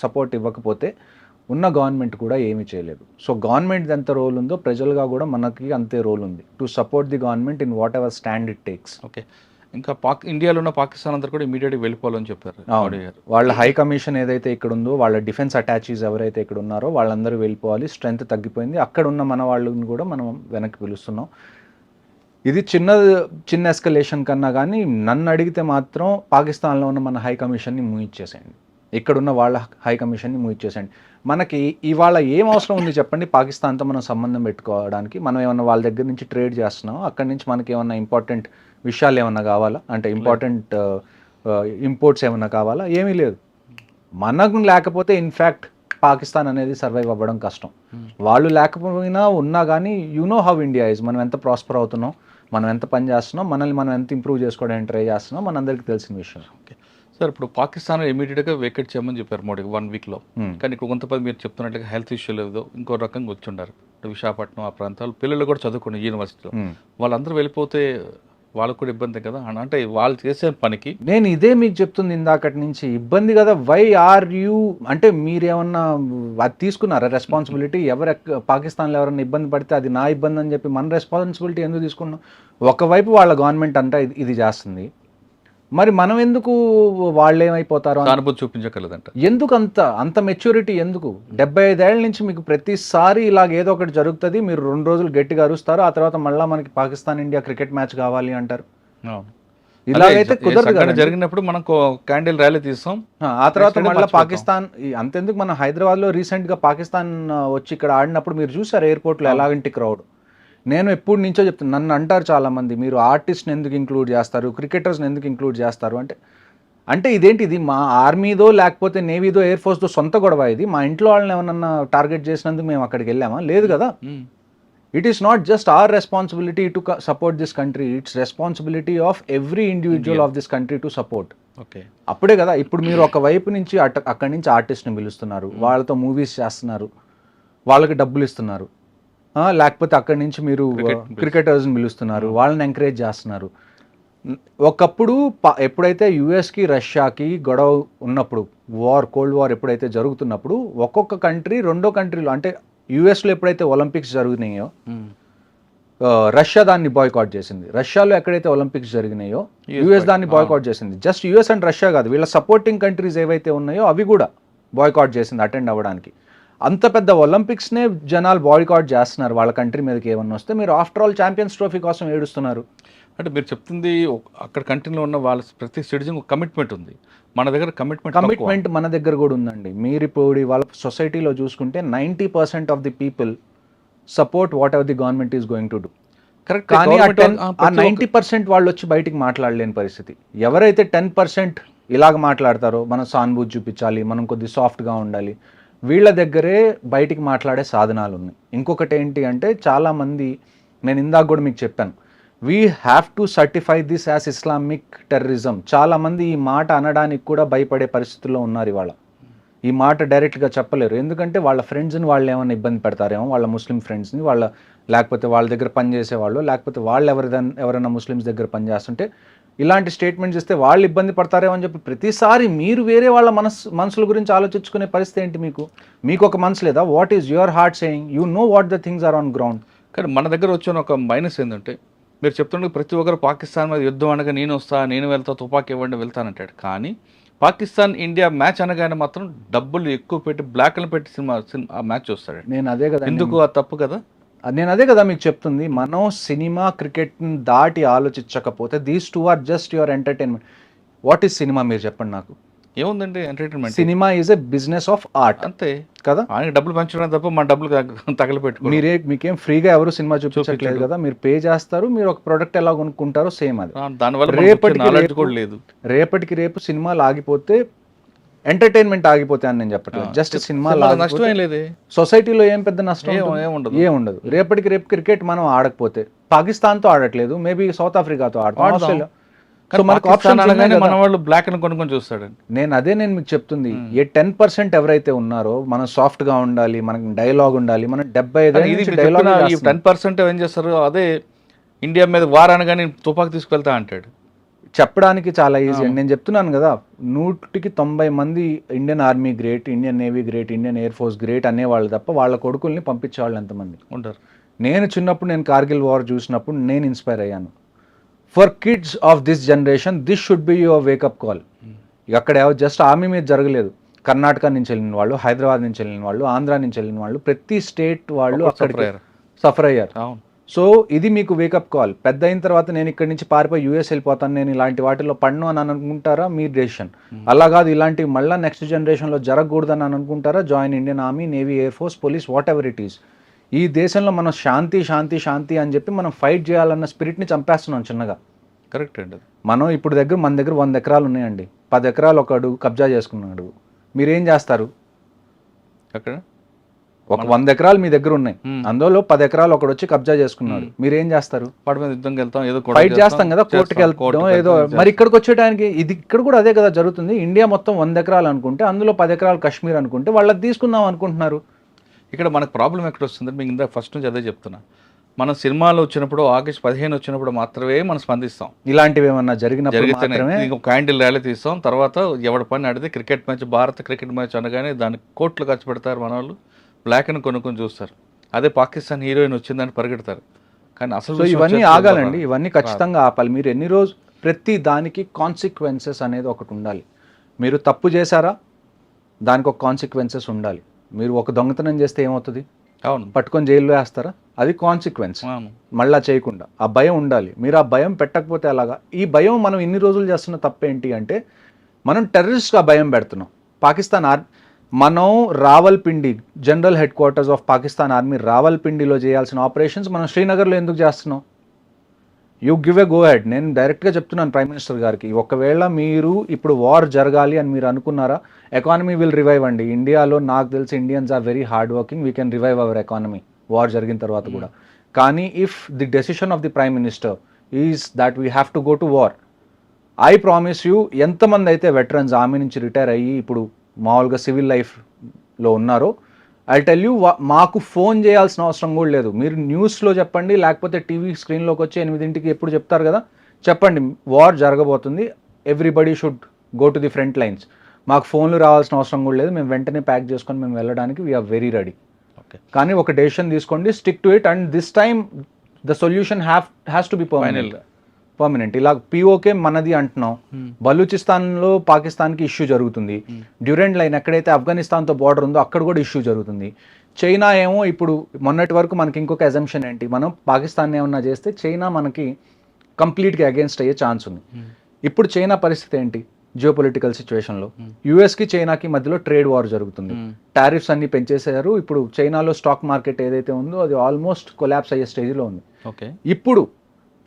సపోర్ట్ ఇవ్వకపోతే ఉన్న గవర్నమెంట్ కూడా ఏమీ చేయలేదు. సో గవర్నమెంట్ ఎంత రోల్ ఉందో ప్రజలుగా కూడా మనకి అంతే రోల్ ఉంది to support the government in what ever stand it takes. Okay, ఇంకా ఇండియాలో ఉన్న పాకిస్తాన్ అందరూ కూడా ఇమీడియట్గా వెళ్ళిపోవాలని చెప్పారు. వాళ్ళ హై కమిషన్ ఏదైతే ఇక్కడ ఉందో, వాళ్ళ డిఫెన్స్ అటాచీస్ ఎవరైతే ఇక్కడ ఉన్నారో వాళ్ళందరూ వెళ్ళిపోవాలి. స్ట్రెంత్ తగ్గిపోయింది. అక్కడ ఉన్న మన వాళ్ళని కూడా మనం వెనక్కి పిలుస్తున్నాం. ఇది చిన్న ఎస్కలేషన్ కన్నా కానీ నన్ను అడిగితే మాత్రం పాకిస్తాన్లో ఉన్న మన హై కమిషన్ని ముయించేసేయండి, ఇక్కడున్న వాళ్ళ హై కమిషన్ని ముయించేసేయండి. మనకి ఇవాళ ఏం అవసరం ఉంది చెప్పండి పాకిస్తాన్తో మనం సంబంధం పెట్టుకోవడానికి? మనం ఏమన్నా వాళ్ళ దగ్గర నుంచి ట్రేడ్ చేస్తున్నాం, అక్కడి నుంచి మనకి ఏమన్నా ఇంపార్టెంట్ విషయాలు ఏమన్నా కావాలా? అంటే ఇంపార్టెంట్ ఇంపోర్ట్స్ ఏమన్నా కావాలా? ఏమీ లేదు. మనకు లేకపోతే ఇన్ఫ్యాక్ట్ పాకిస్తాన్ అనేది సర్వైవ్ అవ్వడం కష్టం. వాళ్ళు లేకపోయినా ఉన్నా కానీ హౌ ఇండియా ఇస్, మనం ఎంత ప్రాస్పర్ అవుతున్నాం, మనం ఎంత పని చేస్తున్నాం, మనల్ని మనం ఎంత ఇంప్రూవ్ చేసుకోవడానికి ట్రై చేస్తున్నాం, మనందరికీ తెలిసిన విషయం. ఓకే సార్, ఇప్పుడు పాకిస్తాన్ ఇమీడియట్గా వేకెట్ చేయమని చెప్పారు మోడీకి 1 వీక్లో. కానీ ఇక్కడ కొంతమంది మీరు చెప్తున్నట్లుగా హెల్త్ ఇష్యూ లేదు, ఇంకో రకంగా వచ్చి ఉండారు. విశాఖపట్నం ఆ ప్రాంతాలు పిల్లలు కూడా చదువుకున్నారు యూనివర్సిటీలో, వాళ్ళందరూ వెళ్ళిపోతే వాళ్ళకు కూడా ఇబ్బంది కదా. అంటే వాళ్ళు చేసే పనికి నేను ఇదే మీకు చెప్తుంది ఇందాకటి నుంచి, ఇబ్బంది కదా. వై ఆర్ యూ అంటే మీరేమన్నా అది తీసుకున్నారా రెస్పాన్సిబిలిటీ? పాకిస్తాన్లో ఎవరైనా ఇబ్బంది పడితే అది నా ఇబ్బంది అని చెప్పి మన రెస్పాన్సిబిలిటీ ఎందుకు తీసుకున్నాం? ఒకవైపు వాళ్ళ గవర్నమెంట్ అంతా ఇది చేస్తుంది, మరి మనం ఎందుకు వాళ్ళు ఏమైపోతారో అనుభూతి చూపించగలదంట. ఎందుకు అంత మెచ్యూరిటీ ఎందుకు? 75 ఏళ్ళ నుంచి మీకు ప్రతిసారి ఇలాగ ఏదో ఒకటి జరుగుతుంది, మీరు 2 రోజులు గట్టిగా అరుస్తారు, ఆ తర్వాత మళ్ళీ మనకి పాకిస్తాన్ ఇండియా క్రికెట్ మ్యాచ్ కావాలి అంటారు. ఇలాగైతే కుదరదు. జరిగినప్పుడు మనం క్యాండిల్ ర్యాలీ తీస్తాం, ఆ తర్వాత మళ్ళీ పాకిస్తాన్. అంతెందుకు మన హైదరాబాద్లో రీసెంట్గా పాకిస్తాన్ వచ్చి ఇక్కడ ఆడినప్పుడు మీరు చూసారు ఎయిర్పోర్ట్లో ఎలాగంటి క్రౌడ్. నేను ఎప్పుడు నుంచో చెప్తాను, నన్ను అంటారు చాలామంది, మీరు ఆర్టిస్ట్ని ఎందుకు ఇంక్లూడ్ చేస్తారు, క్రికెటర్స్ని ఎందుకు ఇంక్లూడ్ చేస్తారు అంటే ఇదేంటి, ఇది మా ఆర్మీదో లేకపోతే నేవీదో ఎయిర్ ఫోర్స్దో సొంత గొడవ ఇది? మా ఇంట్లో వాళ్ళని ఏమన్నా టార్గెట్ చేసినందుకు మేము అక్కడికి వెళ్ళామా? లేదు కదా. It is not just our responsibility to support this country, it's responsibility of every individual of this country to support. Okay, అప్పుడే కదా. ఇప్పుడు మీరు ఒక వైపు నుంచి అక్కడి నుంచి ఆర్టిస్ట్ని పిలుస్తున్నారు, వాళ్ళతో మూవీస్ చేస్తున్నారు, వాళ్ళకి డబ్బులు ఇస్తున్నారు, లేకపోతే అక్కడి నుంచి మీరు క్రికెటర్స్ని పిలుస్తున్నారు, వాళ్ళని ఎంకరేజ్ చేస్తున్నారు. ఒకప్పుడు ఎప్పుడైతే యుఎస్కి రష్యాకి గొడవ ఉన్నప్పుడు, కోల్డ్ వార్ ఎప్పుడైతే జరుగుతున్నప్పుడు, ఒక్కొక్క కంట్రీ రెండో కంట్రీలో, అంటే యుఎస్లో ఎప్పుడైతే ఒలింపిక్స్ జరిగినాయో రష్యా దాన్ని బాయ్కాట్ చేసింది, రష్యాలో ఎక్కడైతే ఒలింపిక్స్ జరిగినాయో యుఎస్ దాన్ని బాయ్కాట్ చేసింది. జస్ట్ యుఎస్ అండ్ రష్యా కాదు, వీళ్ళ సపోర్టింగ్ కంట్రీస్ ఏవైతే ఉన్నాయో అవి కూడా బాయ్కాట్ చేసింది అటెండ్ అవ్వడానికి. అంత పెద్ద ఒలింపిక్స్నే జనాలు బాయ్కాట్ చేస్తున్నారు వాళ్ళ కంట్రీ మీదకి ఏమన్నా వస్తే. మీరు ఆఫ్టర్ ఆల్ ఛాంపియన్స్ ట్రోఫీ కోసం ఏడుస్తున్నారు. అంటే మీరు చెప్తుంది అక్కడ కంట్రీలో ఉన్న వాళ్ళ ప్రతి సిటిజన్ కమిట్మెంట్ ఉంది, మన దగ్గర కమిట్మెంట్ మన దగ్గర కూడా ఉందండి. మీరు ఇప్పుడు వాళ్ళ సొసైటీలో చూసుకుంటే 90% of the people support what ever the government is going to do. Correct. కానీ ఆ 90% వాళ్ళు వచ్చి బయటికి మాట్లాడలేని పరిస్థితి. ఎవరైతే 10% ఇలాగ మాట్లాడతారో, మనం సానుభూతి చూపించాలి, మనం కొద్ది సాఫ్ట్గా ఉండాలి, వీళ్ళ దగ్గరే బయటికి మాట్లాడే సాధనాలు ఉన్నాయి. ఇంకొకటి ఏంటి అంటే, చాలామంది, నేను ఇందాక కూడా మీకు చెప్పాను, we have to certify this as Islamic terrorism. చాలామంది ఈ మాట అనడానికి కూడా భయపడే పరిస్థితుల్లో ఉన్నారు ఇవాళ. ఈ మాట డైరెక్ట్గా చెప్పలేరు, ఎందుకంటే వాళ్ళ ఫ్రెండ్స్ని వాళ్ళు ఏమైనా ఇబ్బంది పెడతారేమో, వాళ్ళ ముస్లిం ఫ్రెండ్స్ని, లేకపోతే వాళ్ళ దగ్గర పనిచేసేవాళ్ళు, లేకపోతే వాళ్ళు ఎవరైనా ముస్లిమ్స్ దగ్గర పనిచేస్తుంటే ఇలాంటి స్టేట్మెంట్స్ ఇస్తే వాళ్ళు ఇబ్బంది పడతారేమో అని చెప్పి ప్రతిసారి మీరు వేరే వాళ్ళ మనసుల గురించి ఆలోచించుకునే పరిస్థితి ఏంటి? మీకు ఒక మనసు లేదా? What is your heart saying? You know what the things are on ground. కానీ మన దగ్గర వచ్చిన ఒక మైనస్ ఏంటంటే, మీరు చెప్తుండే ప్రతి ఒక్కరు పాకిస్తాన్ మీద యుద్ధం అనగా నేను వస్తా, నేను వెళ్తా, తుపాకీ ఇవ్వండి వెళ్తానంటాడు. కానీ పాకిస్తాన్ ఇండియా మ్యాచ్ అనగానే మాత్రం డబ్బులు ఎక్కువ పెట్టి బ్లాక్లు పెట్టి సినిమా ఆ మ్యాచ్ చూస్తాడు. నేను అదే కదా, ఎందుకు అది తప్పు కదా. నేను అదే కదా మీకు చెప్తుంది, మనం సినిమా క్రికెట్ని దాటి ఆలోచించకపోతే these two are just your entertainment. What is cinema మీరు చెప్పండి నాకు. ఏముందండి entertainment? Cinema is a business of art, అంతే కదా. ఆయన డబ్బులు పంచడం తప్ప మన డబ్బులు తగలపెట్టుకో. మీకేం ఫ్రీగా ఎవరు సినిమా చూపించట్లేదు కదా, మీరు పే చేస్తారు, మీరు ఒక ప్రోడక్ట్ ఎలా కొనుక్కుంటారో సేమ్ అది. దానివల్ల రేపటికి రేపు సినిమాలు ఆగిపోతే, ఎంటర్టైన్మెంట్ ఆగిపోతే అని నేను చెప్పట్లేదు, జస్ట్ సినిమా నష్టమే లేదు. సొసైటీలో ఏం పెద్ద నష్టం ఏముండదు. రేపటికి రేపు క్రికెట్ మనం ఆడకపోతే, పాకిస్తాన్తో ఆడట్లేదు, మేబీ సౌత్ ఆఫ్రికాతో ఆడతాం, ఆస్ట్రేలియా. మన వాళ్ళు బ్లాక్ అని కొనుక్కొని చూస్తాడు. నేను మీకు చెప్తుంది, ఏ 10% ఎవరైతే ఉన్నారో, మనం సాఫ్ట్ గా ఉండాలి, మనకి డైలాగ్ ఉండాలి, మనం 75 10% ఏం చేస్తారు, అదే ఇండియా మీద వార్ అనగానే తుపాకు తీసుకెళ్తా అంటాడు. చెప్పడానికి చాలా ఈజీ అండి. నేను చెప్తున్నాను కదా, 100% మంది Indian army great, Indian navy great, Indian air force great అనేవాళ్ళు తప్ప వాళ్ళ కొడుకుల్ని పంపించేవాళ్ళు ఎంతమంది ఉంటారు? నేను చిన్నప్పుడు నేను కార్గిల్ వార్ చూసినప్పుడు నేను ఇన్స్పైర్ అయ్యాను. For kids of this generation this should be your wake up call. అక్కడ జస్ట్ ఆర్మీ మీద జరగలేదు, కర్ణాటక నుంచి వెళ్ళిన వాళ్ళు, హైదరాబాద్ నుంచి వెళ్ళిన వాళ్ళు, ఆంధ్ర నుంచి వెళ్ళిన వాళ్ళు, ప్రతి స్టేట్ వాళ్ళు అక్కడికి సఫర్ అయ్యారు. సో ఇది మీకు వేకప్ కాల్. పెద్ద అయిన తర్వాత నేను ఇక్కడి నుంచి పారిపోయి యూఎస్ వెళ్ళిపోతాను, నేను ఇలాంటి వాటిలో పడను అని అనుకుంటారా, మీ డెసిషన్. అలా కాదు, ఇలాంటివి మళ్ళీ నెక్స్ట్ జనరేషన్లో జరగకూడదని అనుకుంటారా, join Indian army, navy, air force, police, what ever it is. ఈ దేశంలో మనం శాంతి శాంతి శాంతి అని చెప్పి మనం ఫైట్ చేయాలన్న స్పిరిట్ని చంపేస్తున్నాం చిన్నగా. కరెక్ట్ అండి. మనం ఇప్పుడు మన దగ్గర 100 ఎకరాలు ఉన్నాయండి, 10 ఎకరాలు ఒకడు కబ్జా చేసుకున్నాడు, మీరేం చేస్తారు? అక్కడ ఒక 100 ఎకరాలు మీ దగ్గర ఉన్నాయి, Hmm. అందులో 10 ఎకరాలు ఒకడు వచ్చి కబ్జా చేసుకున్నాడు, మీరు ఏం చేస్తారు? వాటి మీద యుద్ధంకి వెళ్తాం, ఏదో ఫైట్ చేస్తాం కదా, కోర్టుకి వెళ్తాం ఏదో. మరి ఇక్కడికి వచ్చేటానికి ఇది ఇక్కడ కూడా అదే కదా జరుగుతుంది. ఇండియా మొత్తం 100 ఎకరాలు అనుకుంటే అందులో 10 ఎకరాలు కాశ్మీర్ అనుకుంటే వాళ్ళకి తీసుకుందాం అనుకుంటున్నారు. ఇక్కడ మనకు ప్రాబ్లం ఎక్కడ వస్తుంది, మీకు ఇందా ఫస్ట్ నుంచి అదే చెప్తున్నా. మనం సినిమాలు వచ్చినప్పుడు ఆగస్ట్ 15 వచ్చినప్పుడు మాత్రమే మనం స్పందిస్తాం. ఇలాంటివి ఏమన్నా జరిగినప్పుడు జరిగితేనే మాత్రమే ఇంకో క్యాండిల్ ర్యాలీ తీస్తాం. తర్వాత ఎవడి పని ఆడితే క్రికెట్ మ్యాచ్, భారత క్రికెట్ మ్యాచ్ అనగానే దానికి కోట్లు ఖర్చు పెడతారు మన వాళ్ళు, బ్లాక్ అని కొనుక్కొని చూస్తారు. అదే పాకిస్తాన్ హీరోయిన్ వచ్చిందని పరిగెడతారు. కానీ అసలు సో విషయం ఇవన్నీ వచ్చేసి ఆగాలండి, ఇవన్నీ ఖచ్చితంగా ఆపాలి. మీరు ఎన్ని రోజు ప్రతి దానికి కాన్సిక్వెన్సెస్ అనేది ఒకటి ఉండాలి. మీరు తప్పు చేశారా, దానికి ఒక కాన్సిక్వెన్సెస్ ఉండాలి. మీరు ఒక దొంగతనం చేస్తే ఏమవుతుంది, అవును పట్టుకొని జైల్లో వేస్తారా, అది కాన్సిక్వెన్స్. అవును మళ్ళా చేయకుండా ఆ భయం ఉండాలి. మీరు ఆ భయం పెట్టకపోతే అలాగా. ఈ భయం మనం ఇన్ని రోజులు చేస్తున్న తప్పేంటి అంటే మనం టెర్రరిస్ట్గా భయం పెడుతున్నాం. పాకిస్తాన్ మనం Rawalpindi, general headquarters of Pakistan army రావల్పిండిలో చేయాల్సిన ఆపరేషన్స్ మనం శ్రీనగర్లో ఎందుకు చేస్తున్నాం? You give a go ahead డైరెక్ట్గా చెప్తున్నాను ప్రైమ్ మినిస్టర్ గారికి, ఒకవేళ మీరు ఇప్పుడు వార్ జరగాలి అని మీరు అనుకున్నారా, ఎకానమీ విల్ రివైవ్ అండి. ఇండియాలో నాకు తెలిసి Indians are very hard working, we can revive our economy war జరిగిన తర్వాత కూడా. కానీ if the decision of the prime minister is that we have to go to war, I promise you, ఎంతమంది అయితే వెటరన్స్ ఆర్మీ నుంచి retire అయ్యి ఇప్పుడు మామూలుగా సివిల్ లైఫ్లో ఉన్నారో, ఐ టెల్ యూ, మాకు ఫోన్ చేయాల్సిన అవసరం కూడా లేదు. మీరు న్యూస్లో చెప్పండి, లేకపోతే టీవీ స్క్రీన్లోకి వచ్చి 8 ఎప్పుడు చెప్తారు కదా, చెప్పండి వార్ జరగబోతుంది, everybody should go to the front lines. మాకు ఫోన్లు రావాల్సిన అవసరం కూడా లేదు, మేము వెంటనే ప్యాక్ చేసుకొని మేము వెళ్ళడానికి వీఆర్ వెరీ రెడీ. ఓకే, కానీ ఒక డెసిషన్ తీసుకోండి, stick to it, and this time the solution has to be permanent. ఇలా పిఓకే మనది అంటున్నాం, బలూచిస్తాన్లో పాకిస్తాన్కి ఇష్యూ జరుగుతుంది, డ్యూరెంట్ లైన్ ఎక్కడైతే ఆఫ్ఘనిస్తాన్తో బార్డర్ ఉందో అక్కడ కూడా ఇష్యూ జరుగుతుంది. చైనా ఏమో ఇప్పుడు మొన్నటి వరకు మనకి ఇంకొక అజంప్షన్ ఏంటి, మనం పాకిస్తాన్ ఏమన్నా చేస్తే చైనా మనకి కంప్లీట్గా అగేన్స్ట్ అయ్యే ఛాన్స్ ఉంది. ఇప్పుడు చైనా పరిస్థితి ఏంటి, జియోపొలిటికల్ సిచ్యువేషన్లో యూఎస్కి చైనాకి మధ్యలో ట్రేడ్ వార్ జరుగుతుంది, టారిఫ్స్ అన్ని పెంచేసారు. ఇప్పుడు చైనాలో స్టాక్ మార్కెట్ ఏదైతే ఉందో అది ఆల్మోస్ట్ కొలాప్స్ అయ్యే స్టేజ్లో ఉంది. ఓకే, ఇప్పుడు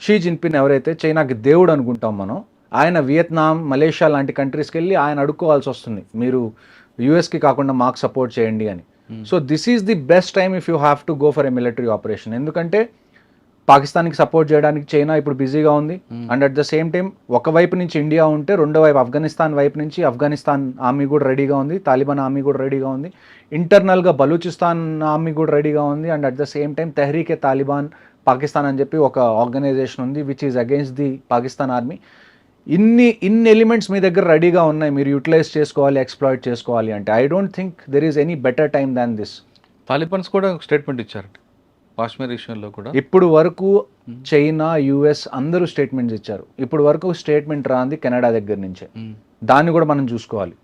షీ జిన్పిన్ ఎవరైతే చైనాకి దేవుడు అనుకుంటాం మనం, ఆయన వియత్నాం, మలేషియా లాంటి కంట్రీస్కి వెళ్ళి ఆయన అడుక్కోవాల్సి వస్తుంది, మీరు యూఎస్కి కాకుండా మాకు సపోర్ట్ చేయండి అని. So this is the best time if you have to go for a military operation. ఎందుకంటే పాకిస్తాన్కి సపోర్ట్ చేయడానికి చైనా ఇప్పుడు బిజీగా ఉంది, and at the same time ఒకవైపు నుంచి ఇండియా ఉంటే రెండో వైపు ఆఫ్ఘనిస్తాన్ వైపు నుంచి ఆఫ్ఘనిస్తాన్ ఆర్మీ కూడా రెడీగా ఉంది, తాలిబాన్ ఆర్మీ కూడా రెడీగా ఉంది, ఇంటర్నల్గా బలూచిస్తాన్ ఆర్మీ కూడా రెడీగా ఉంది, and at the same time Tehreek Taliban Pakistan అని చెప్పి ఒక ఆర్గనైజేషన్ ఉంది which is against the Pakistan army. ఇన్ని ఎలిమెంట్స్ మీ దగ్గర రెడీగా ఉన్నాయి, మీరు యూటిలైజ్ చేసుకోవాలి, ఎక్స్ప్లాయిట్ చేసుకోవాలి అంటే I don't think there is any better time than this. Talibans కూడా స్టేట్మెంట్ ఇచ్చారు కాశ్మీర్ విషయంలో కూడా. ఇప్పుడు వరకు చైనా, యుఎస్ అందరూ స్టేట్మెంట్స్ ఇచ్చారు. ఇప్పుడు వరకు స్టేట్మెంట్ రాంది కెనడా దగ్గర నుంచే, దాన్ని కూడా మనం చూసుకోవాలి.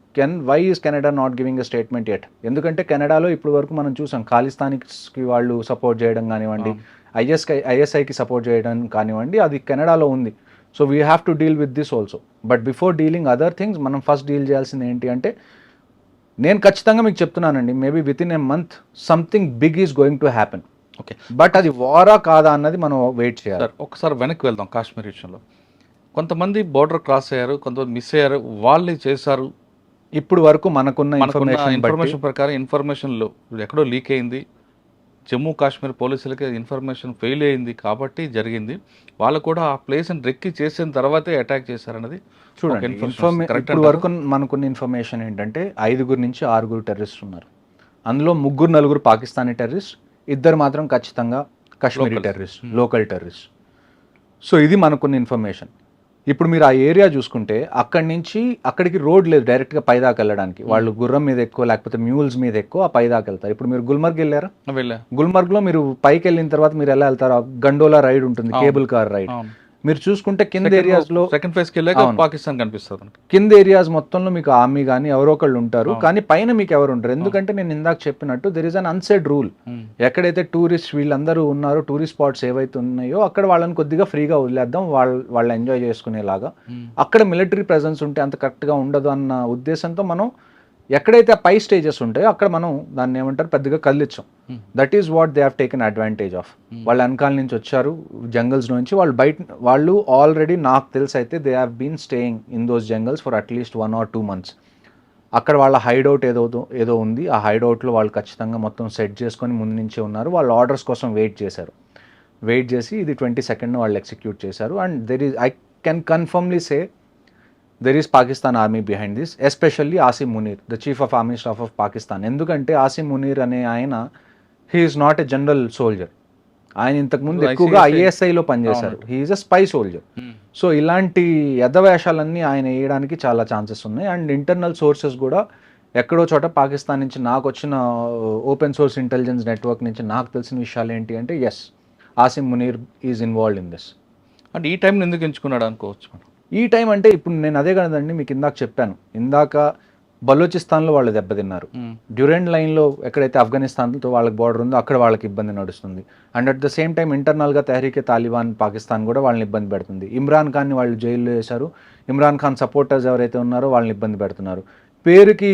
Why is Canada not giving a statement at? ఎందుకంటే కెనడాలో ఇప్పుడు వరకు మనం చూసాం ఖాళిస్తాన్కి వాళ్ళు సపోర్ట్ చేయడం కానివ్వండి, ఐఎస్ఐకి సపోర్ట్ చేయడం కానివ్వండి, అది కెనడాలో ఉంది. So we have to deal with this also. But before dealing other things మనం ఫస్ట్ డీల్ చేయాల్సింది ఏంటి అంటే, నేను ఖచ్చితంగా మీకు చెప్తున్నానండి, maybe with in a month something big is going to happen. Okay, but అది వారా కాదా అన్నది మనం వెయిట్ చేయాలి. సార్ ఒకసారి వెనక్కి వెళ్దాం. కాశ్మీర్ విషయంలో కొంతమంది బోర్డర్ క్రాస్ అయ్యారు, కొంతమంది మిస్ అయ్యారు, వాళ్ళే చేశారు. ఇప్పుడు వరకు మనకున్న ఇన్ఫర్మేషన్ ప్రకారం ఇన్ఫర్మేషన్లో ఎక్కడో లీక్ అయింది, జమ్మూ కాశ్మీర్ పోలీసులకి ఇన్ఫర్మేషన్ ఫెయిల్ అయింది కాబట్టి జరిగింది. వాళ్ళు కూడా ఆ ప్లేస్ని రెక్కి చేసిన తర్వాతే అటాక్ చేశారన్నది చూడండి. ఇప్పుడు వరకు మనకున్న ఇన్ఫర్మేషన్ ఏంటంటే 5 నుంచి 6 టెర్రరిస్ట్ ఉన్నారు. అందులో 3-4 పాకిస్తానీ టెర్రరిస్ట్, 2 మాత్రం ఖచ్చితంగా Kashmiri terrorist, local terrorist. So ఇది మనకున్న ఇన్ఫర్మేషన్. ఇప్పుడు మీరు ఆ ఏరియా చూసుకుంటే అక్కడి నుంచి అక్కడికి రోడ్ లేదు డైరెక్ట్గా పైదాకా వెళ్ళడానికి. వాళ్ళు గుర్రం మీద ఎక్కువ లేకపోతే మ్యూల్స్ మీద ఎక్కువ పైదాకా వెళ్తారు. ఇప్పుడు మీరు గుల్మర్గ్ వెళ్ళారా? గుల్మర్గ్లో మీరు పైకి వెళ్ళిన తర్వాత మీరు ఎలా వెళ్తారు, గండోలా రైడ్ ఉంటుంది, కేబుల్ కార్ రైడ్. మీరు చూసుకుంటే కింద ఏరియాస్లో సెకండ్ ఫేజ్ కి వెళ్ళాక పాకిస్తాన్ కనిపిస్తుంది. కింద ఏరియాస్ మొత్తంలో మీకు ఆర్మీ కానీ ఎవరో ఒకళ్ళు ఉంటారు, కానీ పైన మీకు ఎవరు ఉంటారు. ఎందుకంటే నేను ఇందాక చెప్పినట్టు there is an unsaid rule. ఎక్కడైతే టూరిస్ట్ వీళ్ళందరూ ఉన్నారో, టూరిస్ట్ స్పాట్స్ ఏవైతే ఉన్నాయో అక్కడ వాళ్ళని కొద్దిగా ఫ్రీగా వదిలేద్దాం, వాళ్ళు ఎంజాయ్ చేసుకునేలాగా. అక్కడ మిలిటరీ ప్రెజెన్స్ ఉంటే అంత కరెక్ట్గా ఉండదు అన్న ఉద్దేశంతో మనం ఎక్కడైతే ఆ పై స్టేజెస్ ఉంటాయో అక్కడ మనం దాన్ని ఏమంటారు పెద్దగా కదిలించాం. That is what they have taken advantage of. వాళ్ళు వెనకాల నుంచి వచ్చారు జంగల్స్ నుంచి, వాళ్ళు ఆల్రెడీ నాకు తెలిసి అయితే they have been staying in those jungles for అట్లీస్ట్ 1 or 2 months. అక్కడ వాళ్ళ హైడౌట్ ఏదో ఉంది. ఆ హైడౌట్లో వాళ్ళు ఖచ్చితంగా మొత్తం సెట్ చేసుకొని ముందు నుంచే ఉన్నారు. వాళ్ళు ఆర్డర్స్ కోసం వెయిట్ చేసి ఇది 22nd వాళ్ళు ఎగ్జిక్యూట్ చేశారు. And I can confirmly say there is Pakistan army behind this, especially Asim Munir, the chief of army staff of Pakistan. ఎందుకంటే ఆసిమ్ మునీర్ అనే ఆయన he's not a general soldier. ఆయన ఇంతకుముందు ఎక్కువగా ఐఎస్ఐలో పనిచేశారు. He's a spy soldier. So ఇలాంటి యథవేషాలన్నీ ఆయన వేయడానికి చాలా ఛాన్సెస్ ఉన్నాయి. అండ్ ఇంటర్నల్ సోర్సెస్ కూడా ఎక్కడో చోట పాకిస్తాన్ నుంచి నాకు వచ్చిన ఓపెన్ సోర్స్ ఇంటెలిజెన్స్ నెట్వర్క్ నుంచి నాకు తెలిసిన విషయాలు ఏంటి అంటే yes, Asim Munir is involved in this. అంటే ఈ టైంని ఎందుకు ఎంచుకున్నాడు అనుకోవచ్చు మనం. ఈ టైం అంటే ఇప్పుడు నేను అదే కదండి మీకు ఇందాక చెప్పాను. ఇందాక బలూచిస్తాన్లో వాళ్ళు దెబ్బతిన్నారు. డ్యూరెంట్ లైన్లో ఎక్కడైతే ఆఫ్ఘనిస్తాన్తో వాళ్ళకి బార్డర్ ఉందో అక్కడ వాళ్ళకి ఇబ్బంది నడుస్తుంది. And at the same time ఇంటర్నల్గా తెహ్రీకే తాలిబాన్ పాకిస్తాన్ కూడా వాళ్ళని ఇబ్బంది పెడుతుంది. ఇమ్రాన్ ఖాన్ని వాళ్ళు జైల్లో వేశారు. ఇమ్రాన్ ఖాన్ సపోర్టర్స్ ఎవరైతే ఉన్నారో వాళ్ళని ఇబ్బంది పెడుతున్నారు. పేరుకి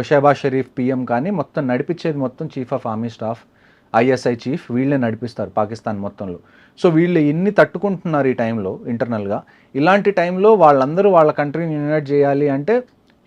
షహబాజ్ షరీఫ్ పిఎం కానీ మొత్తం నడిపించేది మొత్తం chief of army staff, ISI chief, వీళ్ళే నడిపిస్తారు పాకిస్తాన్ మొత్తంలో. సో వీళ్ళు ఎన్ని తట్టుకుంటున్నారు ఈ టైంలో ఇంటర్నల్గా. ఇలాంటి టైంలో వాళ్ళందరూ వాళ్ళ కంట్రీని యునైట్ చేయాలి అంటే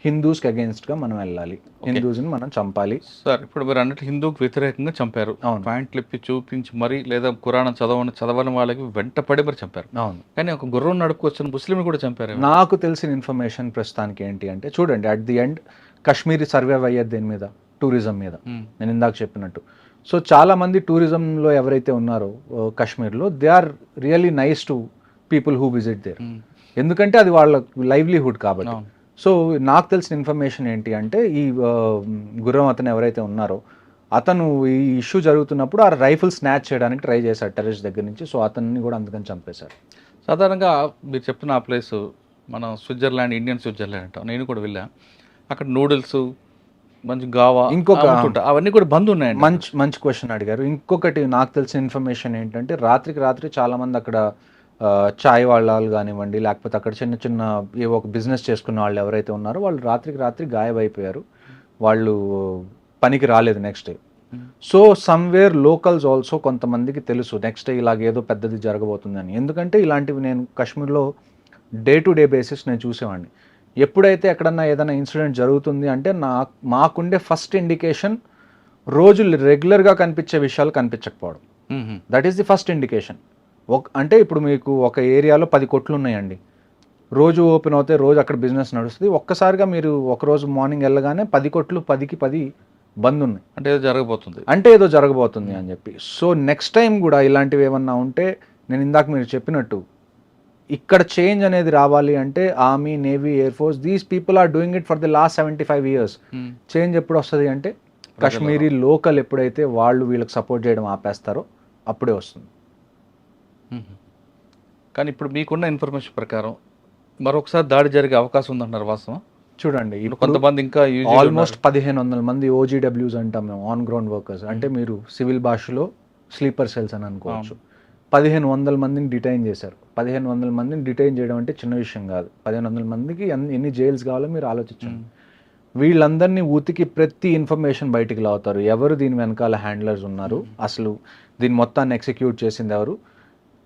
హిందూస్కి అగేన్స్ట్గా మనం వెళ్ళాలి, హిందూస్ని మనం చంపాలి. సార్ ఇప్పుడు మీరు అన్నట్టు హిందూకి వ్యతిరేకంగా చంపారు. పాయింట్లు ఇప్పి చూపించి మరి లేదా ఖురాన్ చదవని వాళ్ళకి వెంటపడి మరి చంపారు. అవును. కానీ ఒక గుర్రం నడుపుకొచ్చిన ముస్లిం కూడా చంపారు. నాకు తెలిసిన ఇన్ఫర్మేషన్ ప్రస్తుతానికి ఏంటి అంటే చూడండి, at the end Kashmiri survive అయ్యేది దేని మీద, టూరిజం మీద. నేను ఇందాక చెప్పినట్టు. సో చాలామంది టూరిజంలో ఎవరైతే ఉన్నారో కాశ్మీర్లో they are really nice to people who visit there. ఎందుకంటే అది వాళ్ళ లైవ్లీహుడ్ కాబట్టి. సో నాకు తెలిసిన ఇన్ఫర్మేషన్ ఏంటి అంటే ఈ గుర్రం అతను ఎవరైతే ఉన్నారో అతను ఈ ఇష్యూ జరుగుతున్నప్పుడు ఆ రైఫిల్ స్నాచ్ చేయడానికి ట్రై చేశాడు టెర్రరిస్ట్ దగ్గర నుంచి. సో అతన్ని కూడా అందుకని చంపేశారు. సాధారణంగా మీరు చెప్పిన ఆ ప్లేస్ మనం స్విట్జర్లాండ్, ఇండియన్ స్విట్జర్లాండ్ అంటాం. నేను కూడా వెళ్ళా. అక్కడ నూడిల్స్, మంచి గావా, ఇంకొక అవన్నీ కూడా బంద్ ఉన్నాయండి. మంచి క్వశ్చన్ అడిగారు. ఇంకొకటి నాకు తెలిసిన ఇన్ఫర్మేషన్ ఏంటంటే రాత్రి చాలామంది అక్కడ చాయ్ వాళ్ళు కానివ్వండి, లేకపోతే అక్కడ చిన్న చిన్న ఏవో ఒక బిజినెస్ చేసుకున్న వాళ్ళు ఎవరైతే ఉన్నారో వాళ్ళు రాత్రి గాయమైపోయారు. వాళ్ళు పనికి రాలేదు next day. So somewhere locals also కొంతమందికి తెలుసు నెక్స్ట్ డే ఇలాగేదో పెద్దది జరగబోతుందని. ఎందుకంటే ఇలాంటివి నేను కాశ్మీర్లో డే టు డే బేసిస్ నేను చూసేవాడిని. ఎప్పుడైతే ఎక్కడన్నా ఏదైనా ఇన్సిడెంట్ జరుగుతుంది అంటే మాకుండే ఫస్ట్ ఇండికేషన్ రోజు రెగ్యులర్గా కనిపించే విషయాలు కనిపించకపోవడం. That is the first indication. అంటే ఇప్పుడు మీకు ఒక ఏరియాలో 10 కొట్లు ఉన్నాయండి, రోజు ఓపెన్ అవుతాయి, రోజు అక్కడ బిజినెస్ నడుస్తుంది. ఒక్కసారిగా మీరు ఒకరోజు మార్నింగ్ వెళ్ళగానే 10 కొట్లు 10కి 10 బంద్ ఉన్నాయి అంటే ఏదో జరగబోతుంది అని చెప్పి. సో నెక్స్ట్ టైం కూడా ఇలాంటివి ఏమన్నా ఉంటే నేను ఇందాక మీరు చెప్పినట్టు ఇక్కడ చేంజ్ అనేది రావాలి అంటే army, navy, air force, these people are doing it for the last 75 years. Change ఎప్పుడు వస్తుంది అంటే కాశ్మీరీ లోకల్ ఎప్పుడైతే వాళ్ళు వీళ్ళకి సపోర్ట్ చేయడం ఆపేస్తారో అప్పుడే వస్తుంది. కానీ ఇప్పుడు మీకున్న ఇన్ఫర్మేషన్ ప్రకారం మరొకసారి దాడి జరిగే అవకాశం ఉందంటున్నారు, వాస్తవం? చూడండి, కొంతమంది ఇంకా ఆల్మోస్ట్ 1500 మంది OGWs అంటాం మేము, ఆన్ గ్రౌండ్ వర్కర్స్. అంటే మీరు సివిల్ భాషలో స్లీపర్ సెల్స్ అని అనుకోవచ్చు. 1500 మందిని డిటైన్ చేశారు. 1500 మందిని డిటైన్ చేయడం అంటే చిన్న విషయం కాదు. 1500 మందికి ఎన్ని జైల్స్ కావాలో మీరు ఆలోచించండి. వీళ్ళందరినీ ఉతికి ప్రతి ఇన్ఫర్మేషన్ బయటికి లావుతారు. ఎవరు దీని వెనకాల హ్యాండ్లర్స్ ఉన్నారు, అసలు దీని మొత్తాన్ని ఎగ్జిక్యూట్ చేసింది ఎవరు.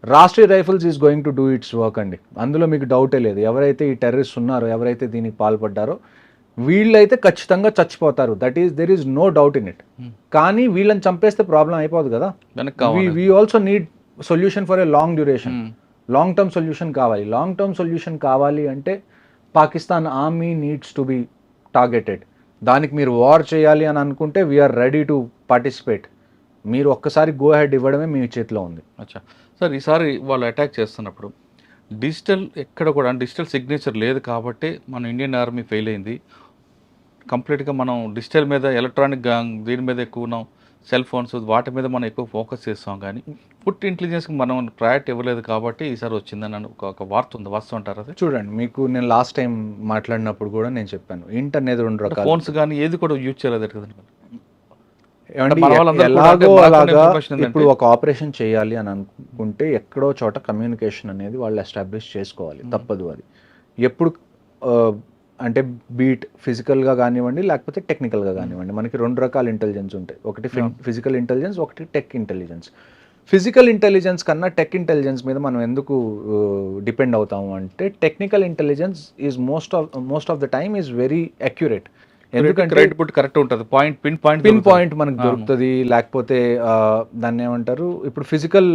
Rashtriya rifles is going to do it's work అండి, అందులో మీకు డౌటే లేదు. ఎవరైతే ఈ టెర్రరిస్ట్ ఉన్నారో, ఎవరైతే దీనికి పాల్పడ్డారో వీళ్ళైతే ఖచ్చితంగా చచ్చిపోతారు. There is no doubt in it. కానీ వీళ్ళని చంపేస్తే ప్రాబ్లం అయిపోదు కదా. We also need solution for a long duration. Long term solution కావాలి. లాంగ్ టర్మ్ సొల్యూషన్ కావాలి అంటే Pakistan army needs to be targeted. దానికి మీరు వార్ చేయాలి అని అనుకుంటే వీఆర్ రెడీ టు పార్టిసిపేట్. మీరు ఒక్కసారి గో హెడ్ ఇవ్వడమే మీ చేతిలో ఉంది. అచ్చా సార్, ఈసారి వాళ్ళు అటాక్ చేస్తున్నప్పుడు డిజిటల్ ఎక్కడ కూడా డిజిటల్ సిగ్నేచర్ లేదు కాబట్టి మన ఇండియన్ ఆర్మీ ఫెయిల్ అయింది. కంప్లీట్గా మనం డిజిటల్ మీద, ఎలక్ట్రానిక్ దీని మీద ఎక్కువ ఉన్నాం, సెల్ ఫోన్స్ వాటి మీద మనం ఎక్కువ ఫోకస్ చేస్తాం. కానీ ఫుడ్ ఇంటెలిజెన్స్కి మనం ప్రయారిటీ ఇవ్వలేదు కాబట్టి ఈసారి వచ్చిందని ఒక వార్త ఉంది, వాస్తవం అంటారు? అది చూడండి, మీకు నేను లాస్ట్ టైం మాట్లాడినప్పుడు కూడా నేను చెప్పాను, ఇంట్ అనేది 2 రకాలు. ఫోన్స్ కానీ ఏది కూడా యూజ్ చేయలేదు కదండి. ఎలాగో అలాగా ఇప్పుడు ఒక ఆపరేషన్ చేయాలి అని అనుకుంటే ఎక్కడో చోట కమ్యూనికేషన్ అనేది వాళ్ళు ఎస్టాబ్లిష్ చేసుకోవాలి, తప్పదు. అది ఎప్పుడు అంటే బీట్ ఫిజికల్గా కానివ్వండి, లేకపోతే టెక్నికల్గా కానివ్వండి. మనకి 2 రకాల ఇంటెలిజెన్స్ ఉంటాయి. ఒకటి ఫిజికల్ ఇంటెలిజెన్స్, ఒకటి టెక్ ఇంటెలిజెన్స్. ఫిజికల్ ఇంటెలిజెన్స్ కన్నా టెక్ ఇంటెలిజెన్స్ మీద మనం ఎందుకు డిపెండ్ అవుతాము అంటే technical intelligence is most of the time is very accurate. ఎందుకంటే రైట్ బుట్ కరెక్ట్ ఉంటుంది, పిన్ పాయింట్ మనకు దొరుకుతుంది. లేకపోతే దాన్ని ఏమంటారు, ఇప్పుడు ఫిజికల్